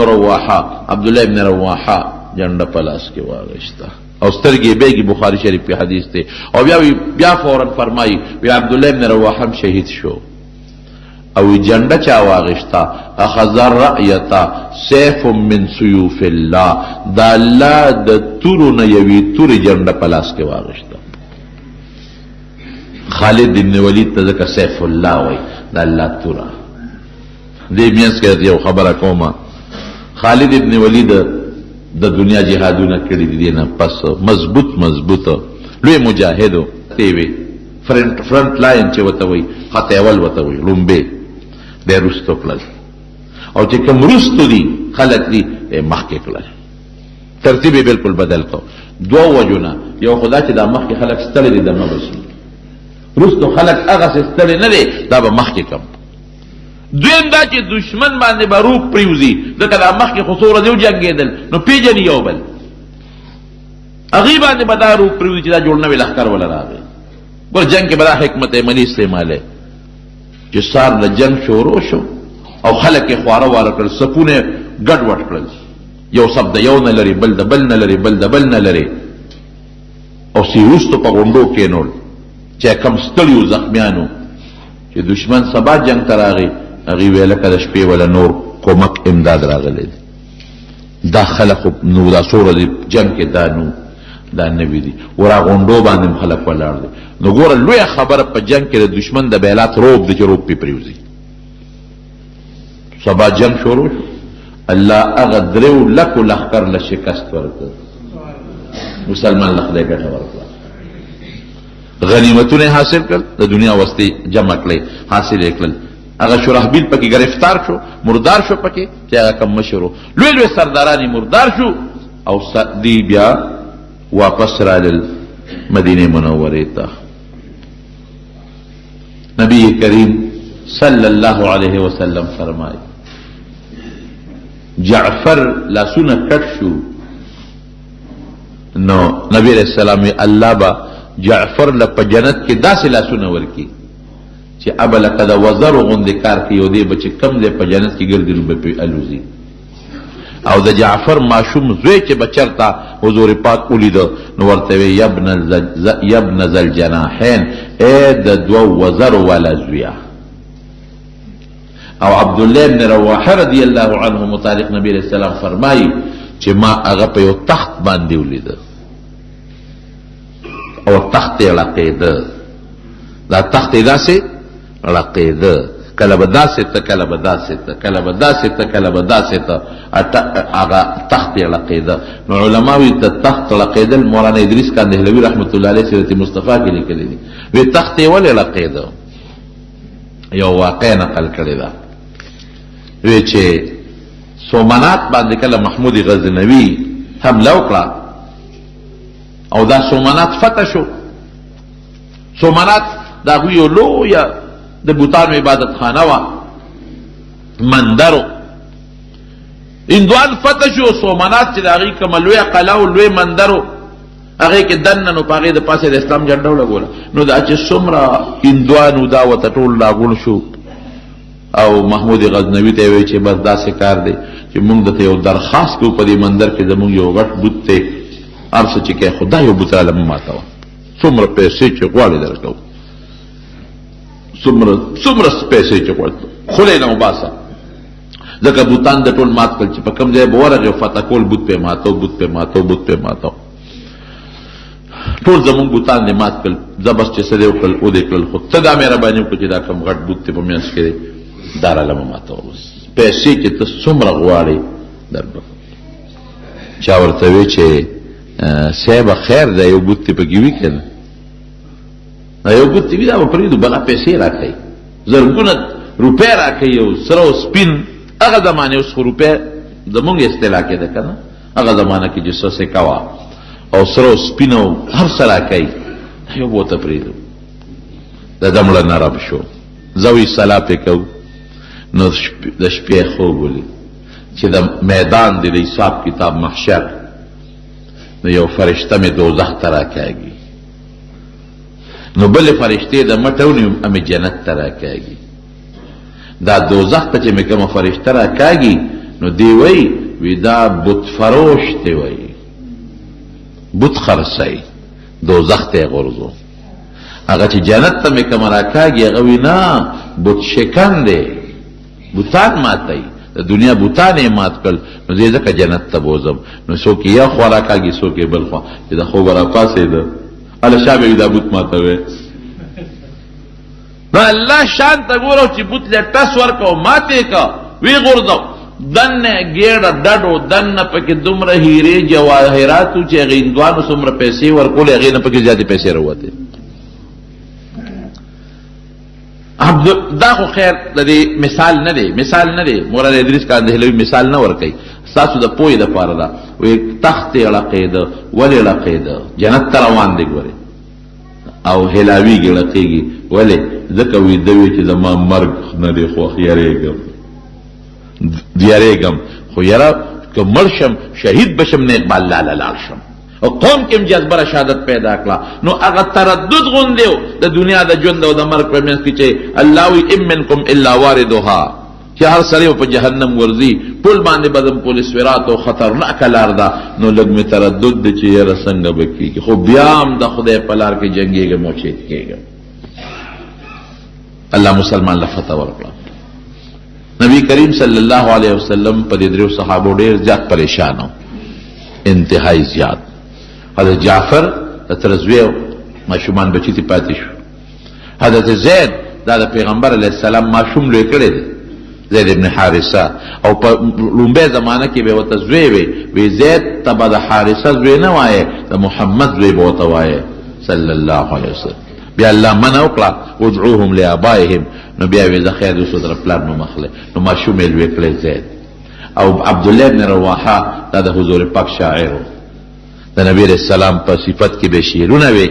رواحه جنډه پلاس کې واغشته او سترګې بیگی بخاری شریف کی حدیث ته او بیا فورا فرمایي وی عبدالله ابن رواحه شهید شو او جنډه چا واغشتا اخذ الرأیت سیف من سیوف الله دا الله د تورو نه یوی تور جنډه پلاس کې واغشتا خالد بن ولید ته ځکه سیف الله وای دا الله توره دې میاس کې یو خبره کومه خالد ابن ولید د دنیا جهادونه کړي دي نه پس مضبوط لوی مجاهدو تی وی فرنٹ لاین چې وته وي خط اول وته وي لومبه د رستو کړل او چې کوم رستو دي خلک دي مخکې کړل ترتیب بالکل بدل کو دو وجونه یو خدا چې د مخکې خلک ستړي دي دمه بشي رستو خلک هغه ستړي نه دي دا به مخکې کم دویم دا چې دشمن باندې به روح پریوزي ځکه د مخکې خو څومره دی وجنګېدل نو پیژني یو بل هغې باندې به دا روپ پرېږدي چې دا جوړ نوی لښکر وله راغی. ګوره جنګ کې به دا حکمت عملي استعمالی چې سار له جنګ شروع شو او خلک یې خواره واره کړل، صفونه ګډ وډ کړل، یو صف د یو نه لري، بل د بل نه لري، بل د بل نه لري، او سیوستو په غونډو کېنول چې کم ستړي زخمیانو چې دشمن سبا جنگ ته راغی. هغې ویله که د شپې وله نور کومک امداد راغلی دی. دا خلق نو دا سوره دی جنگ کې دا نوي دي، ورا غونډو باندې خلک ولاړ دي. نو ګوره لویه خبره په جنگ کې د دشمن د بیلات روب دی چې روب پې پرېوځي. سبا جنگ شروع شو، الله هغه 3 لکو لښکر له شکست ورکړ، مسلمان له خدای ګټه ورکړه، غنیمتونه حاصل کړل، د دنیا وسطې جمع کړئ حاصل یې کړل. هغه شرحبیل پکې گرفتار شو، مردار شو پکې چې هغه کم مشر و، لوی لوی سرداران مردار شو او دی بیا واپس رالل مدینه منورې ته. نبی کریم صلی الله علیه وسلم فرمایي جعفر لاسونه کټ شو، نو نبی علیہ السلام الله با جعفر له په جنت کې داسې لاسونه ورکی چې اب لکه د وزر غوندې کار کوي، او دی به چې کم دی په جنت کې ګرځي نو به پې الوزي. او د جعفر ماشوم زوی چې به چرته حضور پاک ولیده نو ورته وی یبن ذوالجناحین، ای د 2 وزر والا زویه. او عبدالله بن رواحه رضی الله عنه متعلق نبی علیہ السلام فرمایي چې ما هغه په یو تخت باندې ولیده او تخت یې لقیده، دا تخت یې داسې لقیده، کله به داسې ته کله به داسې ته کله به داسې ته کله به داسې ته، هغه تخت یې لقیده. نو علماوی ته تخت لقیدل مولانا ادریس کاندهلوي رحمت الله علیه سیرت مصطفی کې لیکلی دي. وی تخت یې ولې لقیده؟ یو واقع نقل کړې ده، وی چې سومنات باندې کله محمود غزنوي حمله وکړه او دا سومنات فتح شو. سومنات دا هغوی یو لویه د بوتانو عبادت خانه وه، مندرو هندوان فتح شو. سومنات چې د هغې کومه لویه قلعه او لوی مندرو هغې کې دننه نو په هغې د پاسه د اسلام جنډه ولګوله. نو دا چې څومره هندوانو دا ورته ټول راغون شو او محمود غزنوي ته یې وایي چې بس داسې کار دی چې موږ درته یو درخواست کوو په دې مندر کې زموږ یو غټ بوت دی، هر څه چې کوې خو دا یو بوت راله مه ماتوه، څومره پیسې چې غواړې درکوو، څومره پیسې چې غواړې خولې نه وباسه. ځکه بوتان د ټول مات کړل چې په کوم ځای به ورغې فتح کول بوت پې ماتو بوت پې ماتو بوت پې ماتو، ټول زمونږ بوتان دې مات کړل. زه بس چې څه دې وکړل او دې کړل، خو ته دا مهرباني وکړه چې دا کوم غټ بوت دی په منځ کې دی دا راله مه ماتوه، بس پیسې چې ته څومره غواړې دربه. چا ورته وی چې صاحبه خیر دی یو بوت دې پکې وي که نه؟ یو بوت دې وي دا به پرېږدو، بله پیسې راکوي، زرګونه روپۍ راکوي، یو سره او سپین. هغه زمانې اوس خو روپۍ زمونږ اصطلاح کې ده که نه، هغه زمانه کې چې څه سکه وه او سره او سپین او هر څه راکوي، یو به ورته پرېږدو. د ده مړه نرم شو، زه وی صلاح پې کوو نو د شپې خوب ولید چې د میدان دی د حساب کتاب محشر نو یو فرشته مې دوزخ ته راکاږي، نو بلې فرشتې د مټه ونیوم امې جنت ته راکاږي. دا دوزخ ته چې مې کومه فرشته راکاږي نو دی وی دا بت فروش دی، وی بت خرڅی دوزخ ته یې غورځو. هغه چې جنت ته مې کومه راکاږي هغه وی نه بت شکن دی، بوتان ماتوي، د دنیا بوتان یې مات کړل، نو زه ځکه جنت ته بوځم. نو څوک یې خوا راکاږي څوک یې بل خوا، چې د خوبه راپاڅېده هله شا به وي دا بوت ماتوی. نو الله شان ته ګوره چې بوت له ټس ورکړه او ماتې که وی غورځو، دنه ګېډه ډډو دنه پکې دومره هیرې جواهراتو چې هغې هندوانو څومره پیسې ورکولې هغې نه پکې زیاتې پیسې راوتې. دا خو خیر د دې مثال نه دی مولانا ادریس کاندهلوي مثال نه ورکوي، ستاسو د پوهې دپاره ده. وی تخت یې لقیده، ولې لقیده؟ جنت ته روان دی ګورې او هلاویږي لقیږي، ولې؟ ځکه ویده وي چې زما مرګ نه دی خوښ، یریږم خو یاره که مړ شم شهید بشم نیک به الله له لاړ شم. او قوم کې جذبه شهادت پیدا کړه. نو هغه تردد غوندیو د دنیا د ژوند او د مرګ په منځ کې چې الله وی ام منکم الا واردها، چې هر سړی په جهنم ورځي، پل باندې بدم پل سورات او خطرناک لار ده. نو لږ می تردد دی چې یاره څنګه به کېږي، خو بیا هم د خدای په لار کې جنګېږم او چیت کېږم. الله مسلمان له فتح ورکړه. نبی کریم صلی الله علیه وسلم په دې درو صحابو ډېر زیات پریشان و، انتهایی زیات. حضرت جعفر د ترزوی ماشومان بچی تی پاتې شو. حضرت زید دا د پیغمبر علیه السلام ماشوم لوی کړی دی، زید ابن حارثه. او په لومبه زمانه کې به ورته زوی وی زید ته به د حارثه زوی نه وایه، د محمد زوی به ورته وایه صلی الله علیه وسلم. بیا الله منع وکړه ادعوهم لآبائهم، نو بیا وی زه خیر دوستو در پلار نو مخله، نو ماشوم یې لوی کړی زید. او عبدالله ابن رواحه دا د حضور پاک شاعر و، د نبی علیہ السلام په صفت کې به شعرونه وي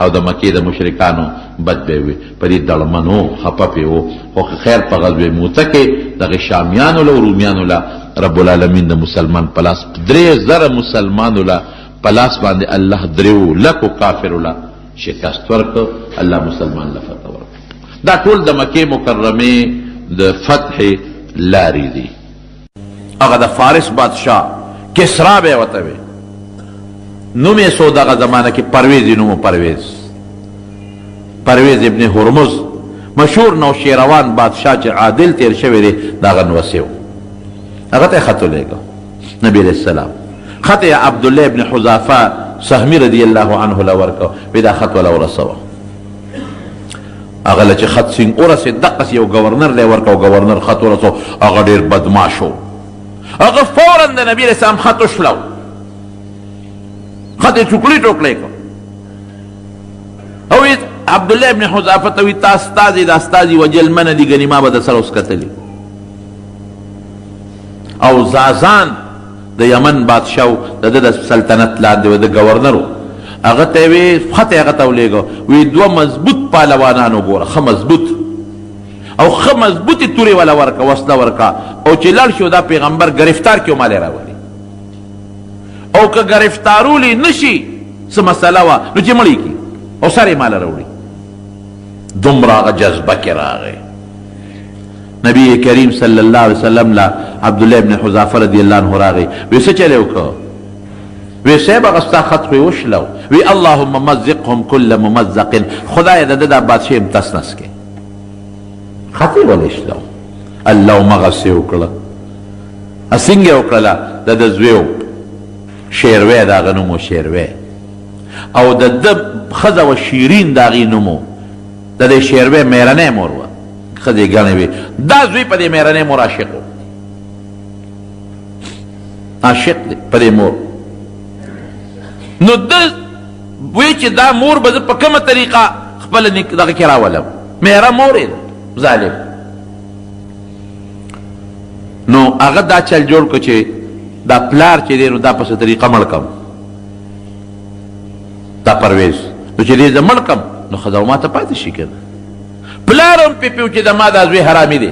او د مکې د مشرکانو بد به وي، په دې دړمنو خپه پې و. خو خیر په غزوې موته کې دغه شامیانو له رومیانو له رب العالمین د مسلمان په لاس 3,000 مسلمانو له په لاس باندې الله 3 لکو کافرو له شکست ورکړ. الله مسلمان له فتح ورکړ. دا ټول د مکې مکرمې د فتح لارې دي. هغه د فارس بادشاه کسرا به ورته وي، نوم یې سو دغه زمانه کې پرویز نوم، پرویز ابن هرمز مشهور نوشیروان بادشاه چې عادل تیر شوی دی، دغه نوسیو. هغه ته خط ولېږه نبی علیہ السلام. خط یې عبدالله ابن حذافه سهمي رضی الله عنه له ورکړه، وی دا خط وله ورسوه. هغه له چې خط سینګ ورسېد دقسې یو ګورنر له ورکړه، او ګورنر خط ورسو. هغه ډېر بدماش و، هغه فورا د نبی علیہ السلام خط وشلو، خط یې ټوکړی ټوکړی کړ. او عبدالله ابن حذافه ته وی تا استازي د استازي وجل منه دي، ګنې ما به د سره اوس کتلي. او زازان د یمن بادشاه د د سلطنت لاندې و، د ګورنر، هغه ته وی خط هغه ته ولېږه، وی 2 مضبوط پهلوانانو ګوره، ښه مضبوط او ښه مضبوطې تورې وله ورکه، وسله ورکه، او چې لاړ شي دا پیغمبر ګرفتار کړي مالې راولي، او که ګرفتارولی نشي څه مسله وه نو چې مړی کړي او سر یې ماله راوړي. دومره هغه جذبه کې راغی. نبی کریم صلی الله علیه وسلم له عبدالله ابن حذافه رضی الله عنه راغی، وی څه چلی وکړه؟ وی صاحب هغه ستا خط خو یې وشلو. وی اللهم مزقهم کل ممزق، خدای د ده دا بادشاه هم تس نس کړي. خط یې ولې شلو؟ الله مغسې وکړه، څنګه یې وکړله؟ د ده زوی شیروی، د هغه نوم و شیروی، او د ده ښځه وه شیرین، د هغې نوم و. د دې شیروی میرنۍ مور وه، ښځې ګڼې وې. دا زوی په دې میرنۍ مور عاشق و، عاشق دی په دې مور. نو ده وی چې دا مور به زه په کومه طریقه خپله دغه کې راولم، میره مور یې ظالم. نو هغه دا چل جوړ کړ چې دا پلار چې دی نو دا پسې طریقه مړ کم، دا پرویز. نو چې دی زه مړ کم نو ښځه ما ته پاتې شي که نه. پلار هم پیپیو چې د ما دا زوی حرامي دی،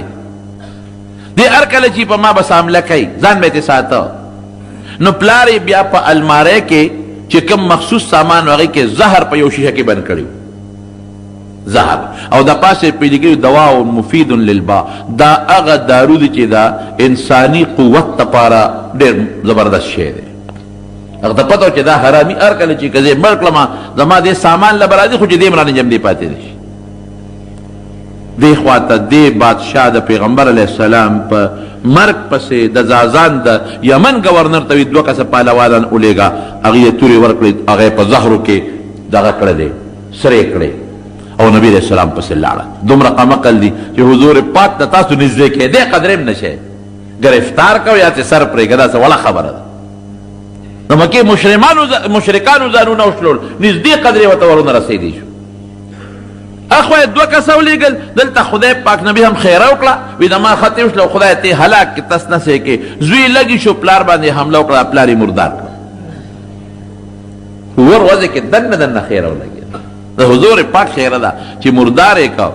دی هر کله چې په ما بس حمله کوي ځان به یې ساته. نو پلار یې بیا په الماری کې چې کوم مخصوص سامان هغې کې زهر په یو شیشه کې بند کړی، زهر، او د پاسه پې لیکلي دوا مفید للبا، دا هغه دارو دی چې دا انساني قوت دپاره ډېر زبردست شی دی. هغه ته پته چې دا حرامي هر کله چې که زه یې مړ کړم زما دې سامان له به راځي، خو چې دې م رانه جمدې پاتې دی شي. دې خوا ته دې بادشاه د پیغمبر علیه السلام په مرګ پسې د زازان د یمن ګورنر ته وي 2 کسه پهلوانان ولېږه، هغې یې تورې ورکړې، هغه یې په زهرو کې دغه کړی دی، سرې کړی، او نبی علیہ السلام پسې لاړه. دومره قمقل دي چې حضور پاک د تاسو نږدې کېدی قدر هم نشئ، ګرفتار کو یا چې سر پرېږه، دا څه وړه خبره ده. د مکې مشرکانو ځانونه وشلول، نږدې قدر یې ورته ورونه رسېدی شو. اخوه 2 کسه ولېږل، دلته خدای پاک نبی هم خیره وکړه، وی د ما خط یې وشله، خدای ته هلاک کې تس نسې کې. زوی لګي شو، پلار باندې حمله وکړه، پلار یې مردار کړه. ور وځې کې دنه خیره ولګېده، د حضور پاک خیره ده چې مردار یې کړ.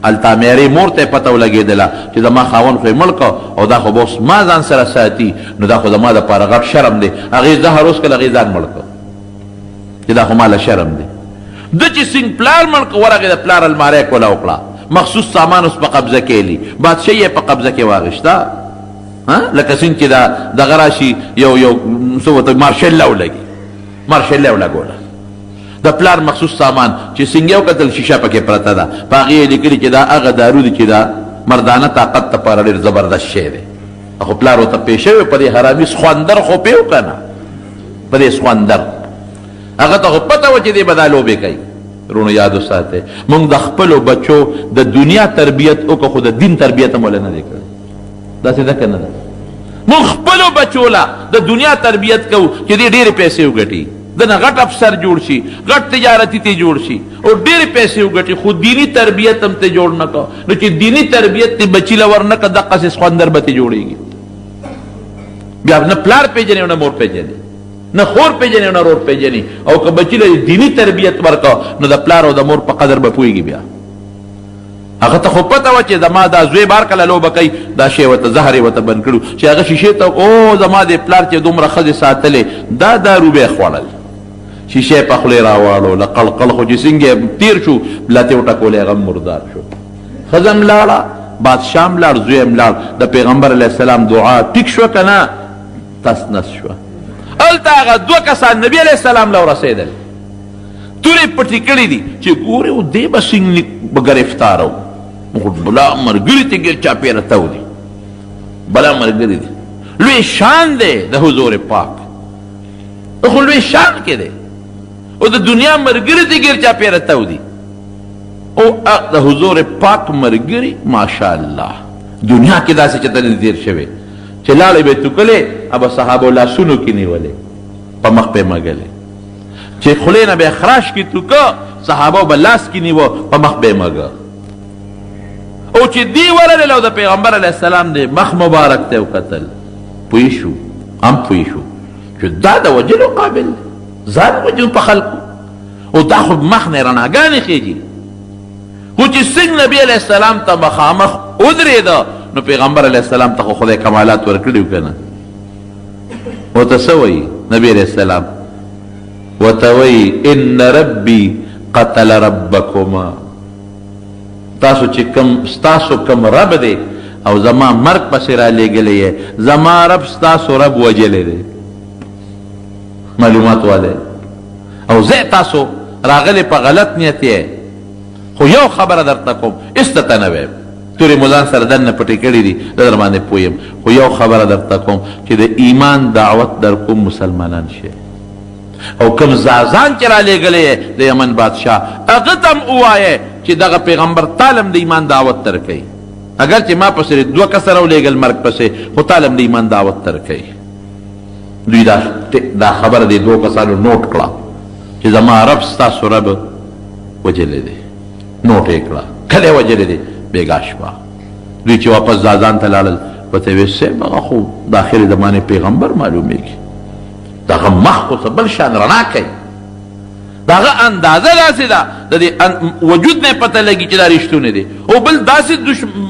هلته میرې مور ته یې پته ولګېدله چې زما خاوند خو یې مړ کړ، او دا خو به اوس ما ځان سره ساتي، نو دا خو زما دپاره غټ شرم دی. هغې زهر اوس کړل، هغې ځان مړ کړ. چې دا خو ماله شرم دی. د چې څنګه پلار مړ که ورغې د پلار الماری کوله وکړه، مخصوص سامان اوس په قبضه کېلي، بادشاه یې په قبضه کې واغېشته، لکه څنګه چې دغه راشي یو څه ورته مارشل لا ولګي، مارشل لا ولګوله د پلار مخصوص سامان چې څنګه یو کتل شیشه پکې پرته ده، په هغې یې لیکلي چې دا هغه دارو دي چې دا مردانه طاقت لپاره ډېر زبردست شی دی. خو پلار ورته پېښه وي په دې حرامي سخوندر خو پېو که نه، په دې سخوندر هغه ته خو پته وه چې دې به دا لوبې کوي. رونو یاد وساتئ، موږ د خپلو بچو د دنیا تربیت وکړو خو د دین تربیت هم ولې نه دی کړی. داسې ده که نه ده؟ موږ خپلو بچو له د دنیا تربیت کوو چې دې ډېرې پیسې وګټي، دنه غټ افسر جوړ شي، غټ تجارتي ته جوړ شي او ډېرې پیسې وګټي، خو دینی تربیت هم ته جوړ نه کړه. نو چې دینی تربیت ته بچي له ور نه کړه دقسې سخوندر به ته جوړېږي. بیا نه پلار پېژنې او نه مور پېژنې، نه خور پېژنې او نه رور پېژنې. او که بچي له دینی تربیت ورکړه نو د پلار او د مور په قدر به پوهېږي. بیا هغه ته خو پته وه چې زما دا زوی بار کله لوبه کوي، دا شی ورته زهر یې ورته بند کړو چې هغه شیشې ته او زما د پلار چې دومره ښځې ساتلې دا دارو به یې خوړل، شیشې په خولې راواړو له قلقل، خو چې څنګه تېر شو لتې وټکولې هغه مردار شو. ښځه هم لاړه، بادشاه هم لاړ، زوی هم لاړ. د پیغمبر علیه السلام دعا ټیک شوه که نه؟ تس نس شوه. هلته هغه دوه کسان نبي علیه السلام له ورسېدل، تورې پټې کړې دي چې ګورې و دې به څنګه به ګرفتاره و، خو بلا ملګري ته ګیر چاپېره تو دي، بلا ملګري دي، لوی شان دی د حضور پاک، خو لوی شان کې دی او د دنیا ملګري ته ګیر چاپېره تو دي او د حضور پاک ملګري ماشاءالله دنیا کې داسې چېرته نه تېر شوی چې لاړې به توکلې ابه صحابو لاسونو کې نیولې په مخ پې مږلې، چې خولې نه به خراش کې توکه صحابو به لاس کې نیوه په مخ به یې مږه، او چې دی ورغلل او د پیغمبر علیه السلام د مخ مبارک ته وکتل، پوه شو هم پوه شو چې دا د وجلو قابل دی، ځان وجلو په خلکو، او دا خو مخ نه رڼاګانې خېږي. خو چې څنګه نبي علیه السلام ته مخامخ ودرېده نو پیغمبر علیه السلام ته خو خدای کمالات ورکړي وو که نه؟ ورته څه وایي نبي علیه السلام؟ ورته وایي ان ربي قتل ربکما، تاسو چې کم ستاسو کم رب دی او زما مرګ پسې را لېږلی یې، زما رب ستاسو رب وجلی دی. معلومات والی او زه تاسو راغلی په غلط نیت یې، خو یو خبره درته کوم، استته نه ویم، تورې ملان سره دننه پټې کړي دي، زه در باندې پوه یم، خو یو خبره درته کوم چې د ایمان دعوت در کوم مسلمانان شي، او کوم زازان چې را لېږلی یې د یمن بادشاه هغه ته هم ووایې چې دغه پیغمبر تالم د ایمان دعوت در کوي، اگر چې ما پسې دوه کسه راولېږل مرګ پسې، خو تالم د ایمان دعوت در کوي. دوی دا خبره د دوه کسانو نوٹ کړه چې زما رب ستاسو رب وجلی دی، نوٹ یې کړه کله یې وجلی دی بېګا شپه. دوی چې واپس زازان ته لاړل ورته یې ویل صاحب هغه خو د آخرې زمانې پیغمبر معلومېږي، دغه مخ خو څه بل شان رڼا کوي، دغه اندازه داسې ده د دې وجود نه پته لګي چې دا رښتونه دي، او بل داسې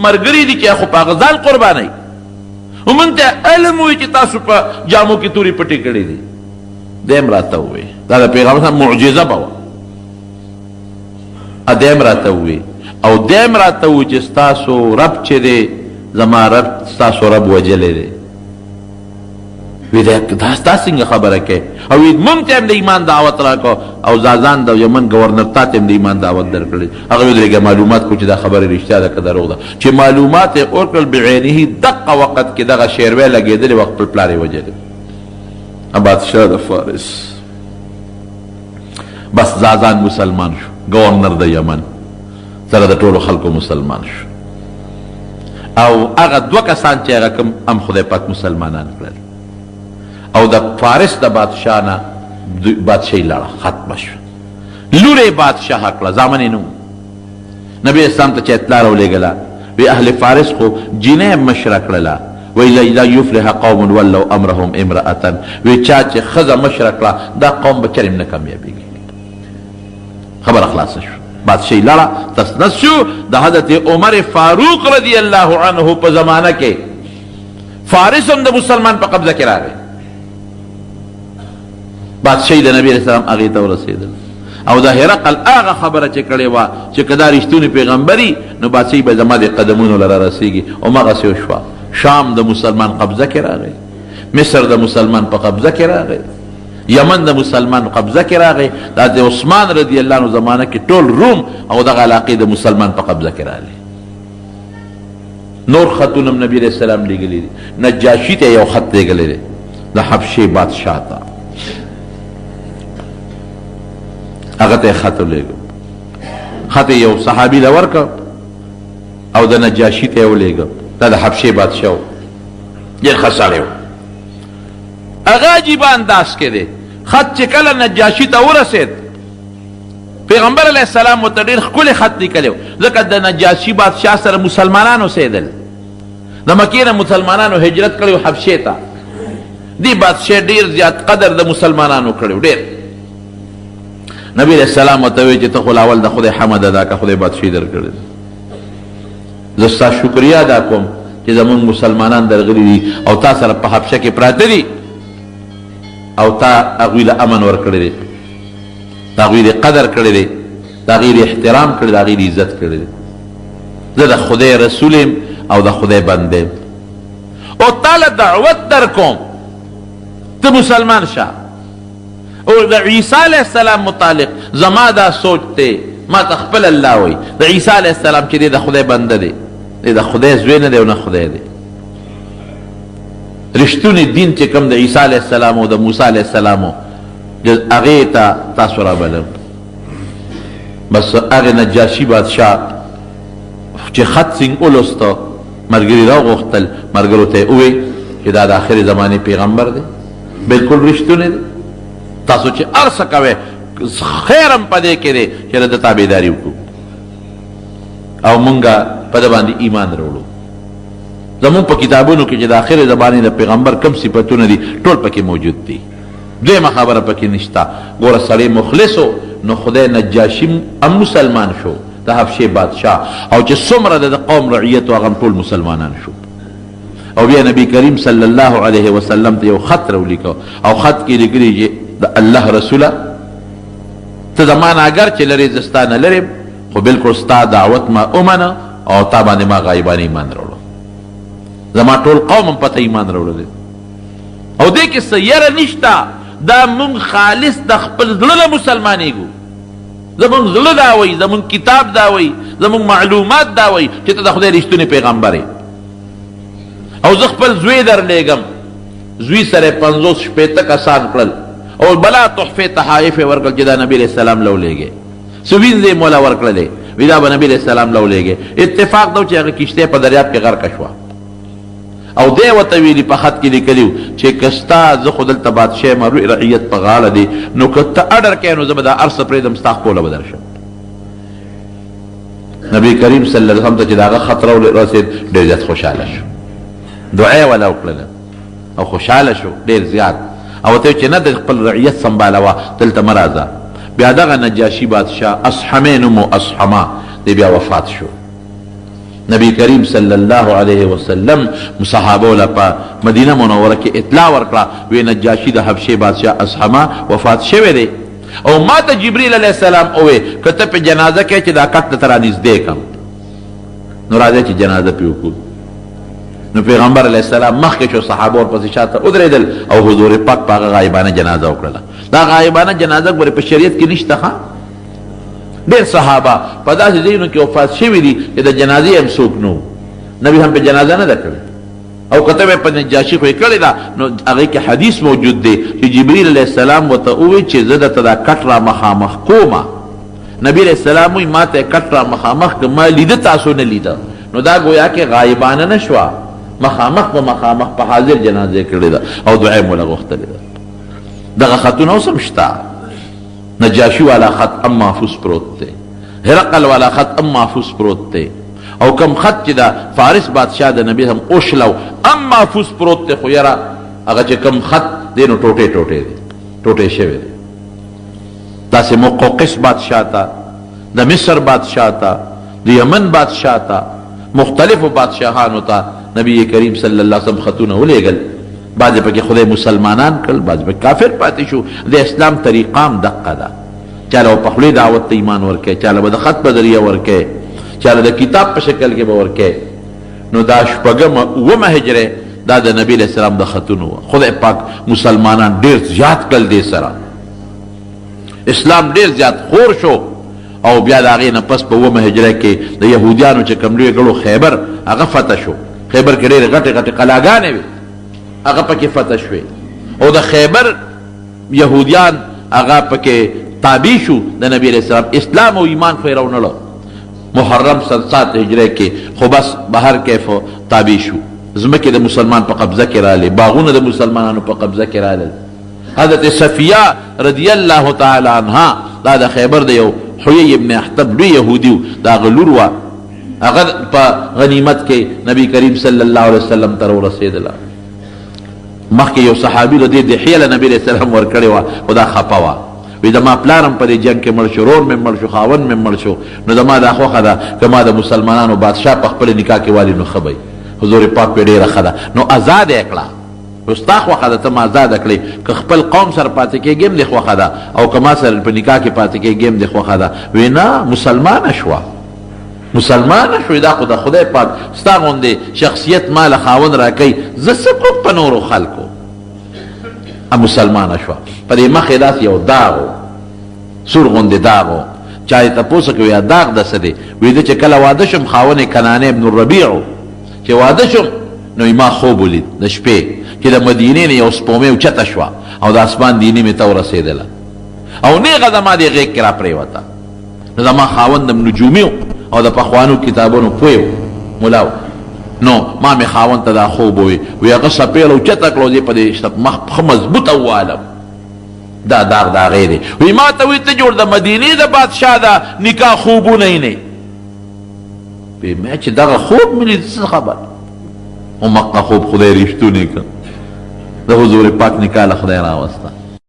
ملګري دي چې خو په هغه ځان قربانوي، او موږ ته علم وایي چې تاسو په جامو کې تورې پټې کړې دي. دیم راته ووایي دا د پیغمبر صاحب معجزه به وه، دیم راته ووایي او دیم راته ووایي چې ستاسو رب چې دی زما رب ستاسو رب وجلی دی. وی دا څنګه خبره کوي؟ او موږ ته هم د ایمان دعوت راکړه او زازان د یمن گورنر تا ته هم د ایمان دعوت درکړی. هغه ودرېږه معلومات کو چې دا خبره رښتیا ده که دروغ ده. چې معلومات یې ورکړل بعینه دقه وخت کې دغه شیروی لګېدلې وخت خپل پلار یې وجلی بادشاه د فارس. بس زازان مسلمان شو، گورنر د یمن سره د ټولو خلکو مسلمان شو، او هغه دوه کسان چې هغه کوم هم خدای پاک مسلمانان کړل، او د فارس د بادشاه نه بادشاهي لاړه ختمه شوه. لور یې بادشاه کړه، زامن یې نه و. نبي اسلام ته چې اطلاع راولېږله وی اهل فارس خو جینۍ مشره کړله، وی لا یفلح قوم ولوا امرهم امرأة، وی چا چې ښځه مشره کړه دا قوم به چرم نه کامیابېږي. خبره خلاصه شو، بادشاهي لاړه، تسنس شو. د حضرت عمر فاروق رضی الله عنه په زمانه کې فارس هم د مسلمان په قبضه کې راغی. بادشاہی د نبی علیہ السلام هغې ته ورسېدل او د هرقل هغه خبره چې کړې وه چې که دا رښتونی پیغمبري نو بادشاهي به زما د قدمونو له رارسېږي همغسې وشوه. شام د مسلمان قبضه کې راغی، مصر د مسلمان په قبضه کې راغی، یمن د مسلمان قبضه کې راغی. دا د عثمان رضی الله عنه زمانه کې ټول روم او دغه علاقې د مسلمان په قبضه کې راغلی. نور خطونه هم نبی علیہ السلام لیږلي دي. نجاشي ته یو خط لیږلی دی د حبشې بادشاه ته، هغه ته یې خط ولیږه. خط یو صحابي له ورکړه او د نجاشي ته یې ولیږه. دا د حبشې بادشاه و، ډېر ښه سړی و. هغه عجیبه انداز کې دی. خط چې کله نجاشي ته ورسېد پیغمبر علیه السلام ورته ډېر ښکلی خط لیکلی و، ځکه د نجاشي بادشاه سره مسلمانان اوسېدل. د مکې نه مسلمانانو هجرت کړی و حبشې ته. دې بادشاه ډېر زیات قدر د مسلمانانو کړی و، ډېر. نبی علیہ السلام ورته وویل چې ته خو اول د خدای حمد ادا که خدای بادشاهي درکړې ده. زه ستا شکریه ادا کوم چې زمونږ مسلمانان درغلي دي او تا سره په حبشه کې پراته دي او تا هغوی له امن ورکړی دی، د هغوی د قدر کړی دی، د هغوی د احترام کړی، د هغوی د عزت کړی دی. زه د خدای رسول یم او د خدای بنده یم او تا له دعوت در کوم ته مسلمان شه. او د عیسی علیہ السلام متعلق زما دا سوچ دی، ما ته خپل الله وایي د عیسی علیہ السلام چې دی د خدای بنده دی، دی د خدای زوی نه دی او نه خدای دی. رښتونی دین چې کوم د عیسی علیہ السلام او د موسی علیہ السلام هغې ته تاسو رابلم. بس هغې نجاشي بادشاه چې خط سینګ ولوسته ملګري راوغوښتل، ملګرو ته یې وویل چې دا د آخرې زمانې پیغمبر دی، بلکل رښتونی دی. تاسو چې هر څه کوئ خیر هم په دې کې دی چې د تابعداري وکړو او مونږ په ده باندې ایمان راوړو. زمونږ په کتابونو کې چې د آخرې زمانې د پیغمبر کم صفتونه دي ټول پکې موجود دي. دویمه خبره پکې نشته. ګوره سړی مخلص و نو خدای نجاشي هم مسلمان شو، د حبشې بادشاه، او چې څومره د قوم رعیت و هغه ټول مسلمانان شو. او بیا نبی کریم صلی الله علیه وسلم ته یو خط راولیکه او خط کې لیکلي چې د الله رسوله ته زما نه اگر چې لرې زه ستا نه لرې خو بلکل ستا دعوت ما ومنه او تا باندې ما غایبانه ایمان راوړه. زما ټول قوم هم پته ایمان راوړلی او دې کې څه یره نشته. دا مونږ خالص د خپل زړه له مسلمانېږو. زمونږ زړه دا وایي، زمونږ کتاب دا وایي، زمونږ معلومات دا وایي چې ته د خدای رښتونی پیغمبر یې. او زه خپل زوی درلیږم، زوی سره 50 شپېته کسان کړل او بلا تحفې تحایف یې ورکړل چې دا نبي علیہ السلام له ولېږې. څه وینځې یې موله ورکړلې، وی دا به نبي علیہ السلام له ولېږې. اتفاق دا و چې هغه کښتۍ په دریاب کې غرقه شوه او دی ورته ویلي په خط کې لیکلي و چې که ستا زه خو دلته بادشاه یم رعیت په غاړه دی نو که ته اډر کوې نو زه به دا هر څه پرېږدم ستا خوله به درشم. نبي کریم صلی الله علیه وسلم ته چې د هغه خط راورسېد ډېر زیات خوشحاله شو، دعا یې وله وکړله او خوشحاله شو ډېر زیات. او ته چې نه د خپل رعیت سنبالوه دلته مه راځه. بیا دغه نجاشي بادشاه اصحمې نوم و، اصحما دی بیا وفات شو. نبی کریم صلی الله علیه وسلم صحابو له په مدینه منوره کې اطلاع ورکړه، وی نجاشي د حبشې بادشاه اصحما وفات شوی دی او ما ته جبریل علیه السلام ووی که ته په جنازه کې چې دا کټ درته رانږدې کړم نو راځئ چې جنازه پې وکړو. نو پیغمبر علیه السلام مخکې شو، صحابه ورپسې شاته ودرېدل او حضور پاک په هغه غایبانه جنازه وکړله. دا غایبانه جنازه ګورې په شریعت کې نشته. ښه ډېر صحابه په داسې ځایونو کې وفات شوي دي چې د جنازې هم څوک نه و، نبي هم په جنازه نه ده کړې او که ته به په نجاشي خو یې کړې ده نو هغې کې حدیث موجود دی چې جبریل علیه السلام ورته وویل چې زه درته دا کټ را مخامخ کومه. نبي علیه السلام وایي ما ته یې کټ را مخامخ که ما لیده تاسو نه لیده نو دا گویا کې غایبانه نه شوه، مخامخ په مخامخ په حاضر جنازه کړې ده او دعا یې موله غوښتلې ده. دغه خطونه اوس هم شته. نجاشي والا خط ام محفوظ پروت دی، هرقل والا خط ام محفوظ پروت دی او کم خط چې دا فارس بادشاه د نبی هم اوشلو ام محفوظ پروت دی. خو یاره هغه چې کم خط دی نو ټوټې ټوټې دی، ټوټې شوی دی. داسې مقوقس بادشاه ته، د مصر بادشاه ته، د یمن بادشاه ته، مختلفو بادشاهانو ته نبی کریم صلی الله علیه وسلم خطونه ولېږل بعضې پکې خدای مسلمانان کړل، بعضې پکې کافر پاتې شو. د اسلام طریقه هم دقه ده، چاله به په خولې دعوت ته ایمان ورکوي، چاله به د خط په ذریعه ورکوي، چاله د کتاب په شکل کې به ورکوي. نو دا شپږمه اومه هجره دا د نبی علیہ السلام د خطونو وه. خدای پاک مسلمانان ډېر زیات کړل دې سره، اسلام ډېر زیات خور شو. او بیا د هغې نه پس په اومه هجره کې د یهودیانو چې کوم لوی ګړو خیبر هغه فتح شو. خیبر کې ډېرې غټې غټې قلاګانې وې، هغه پکې فتح شوې. او د خیبر یهودیان هغه پکې تابع شو د نبی علیہ السلام. اسلام او ایمان خو یې راونړه محرم 7 هجره کې، خو بس بهر کیف تابع شو. ځمکې د مسلمان په قبضه کې راغلې، باغونه د مسلمانانو په قبضه کې راغلل. حضرت صفیه رضی الله تعالی عنها دا د خیبر د یو حیی ابن احتب لوی یهودي و، د هغه لور وه، هغه په غنیمت کې نبی کریم صلی الله علیه وسلم ته ورسېدله. مخکې یو صحابي له دې دحیه له نبي علیه السلام ورکړې وه، خو دا خفه وه. وی زما پلارم په دې جنګ کې مړ شو، رور مې مړ شو، خاوند مې مړ شو، نو زما دا خوښه ده که ما د مسلمانانو بادشاه په خپل نکاح کې والي نو ښه به حضور پاک پې ډېره ښه ده. نو ازاد یې کړه، ستا خوښه ده ته ما ازاده کړې، که خپل قوم سره پاتې کېږي هم دې خوښه ده، او که ما سره په نکاح کې پاتې کېږي هم دې خوښه ده. وی نه، مسلمانه شوه، مسلمانه شوې. دا خو د خدای پاک ستا غوندې شخصیت ما له خاوند راکوي، زه څه کوم په نورو خلکو. مسلمانه شوه. په دې مخې داسې یو داغ و، سور غوندې داغ و. چا یې تپوس وکړ یا داغ د څه دی؟ وی ده چې کله واده شم خاوند یې کنانه ابن الربیع و، چې واده شم نو ما خوب ولید د شپې چې د مدینې نه یو سپومۍ اوچته شوه او د اسمان دیني مې ته ورسېدله، او نیغه زما دې غېږ کې را پرېوته. نو زما خاوند هم نجومي و او د پخوانو کتابونو پوه و، ملا و. نو ما مې خاوند ته دا خوب ووی، وی هغه څپېړه اوچته کړه، دې په دې مخ ښه مضبوطه ووالم. دا داغ د هغې دی. وی ما ته وی ته جوړ د مدینې د بادشاه د نکاح خوبونه یې نه وی ما چې دغه خوب مې لید څه خبر. او مقه خوب خدای رښتونی کړ، د حضور پاک نکاح له خدای راوسته.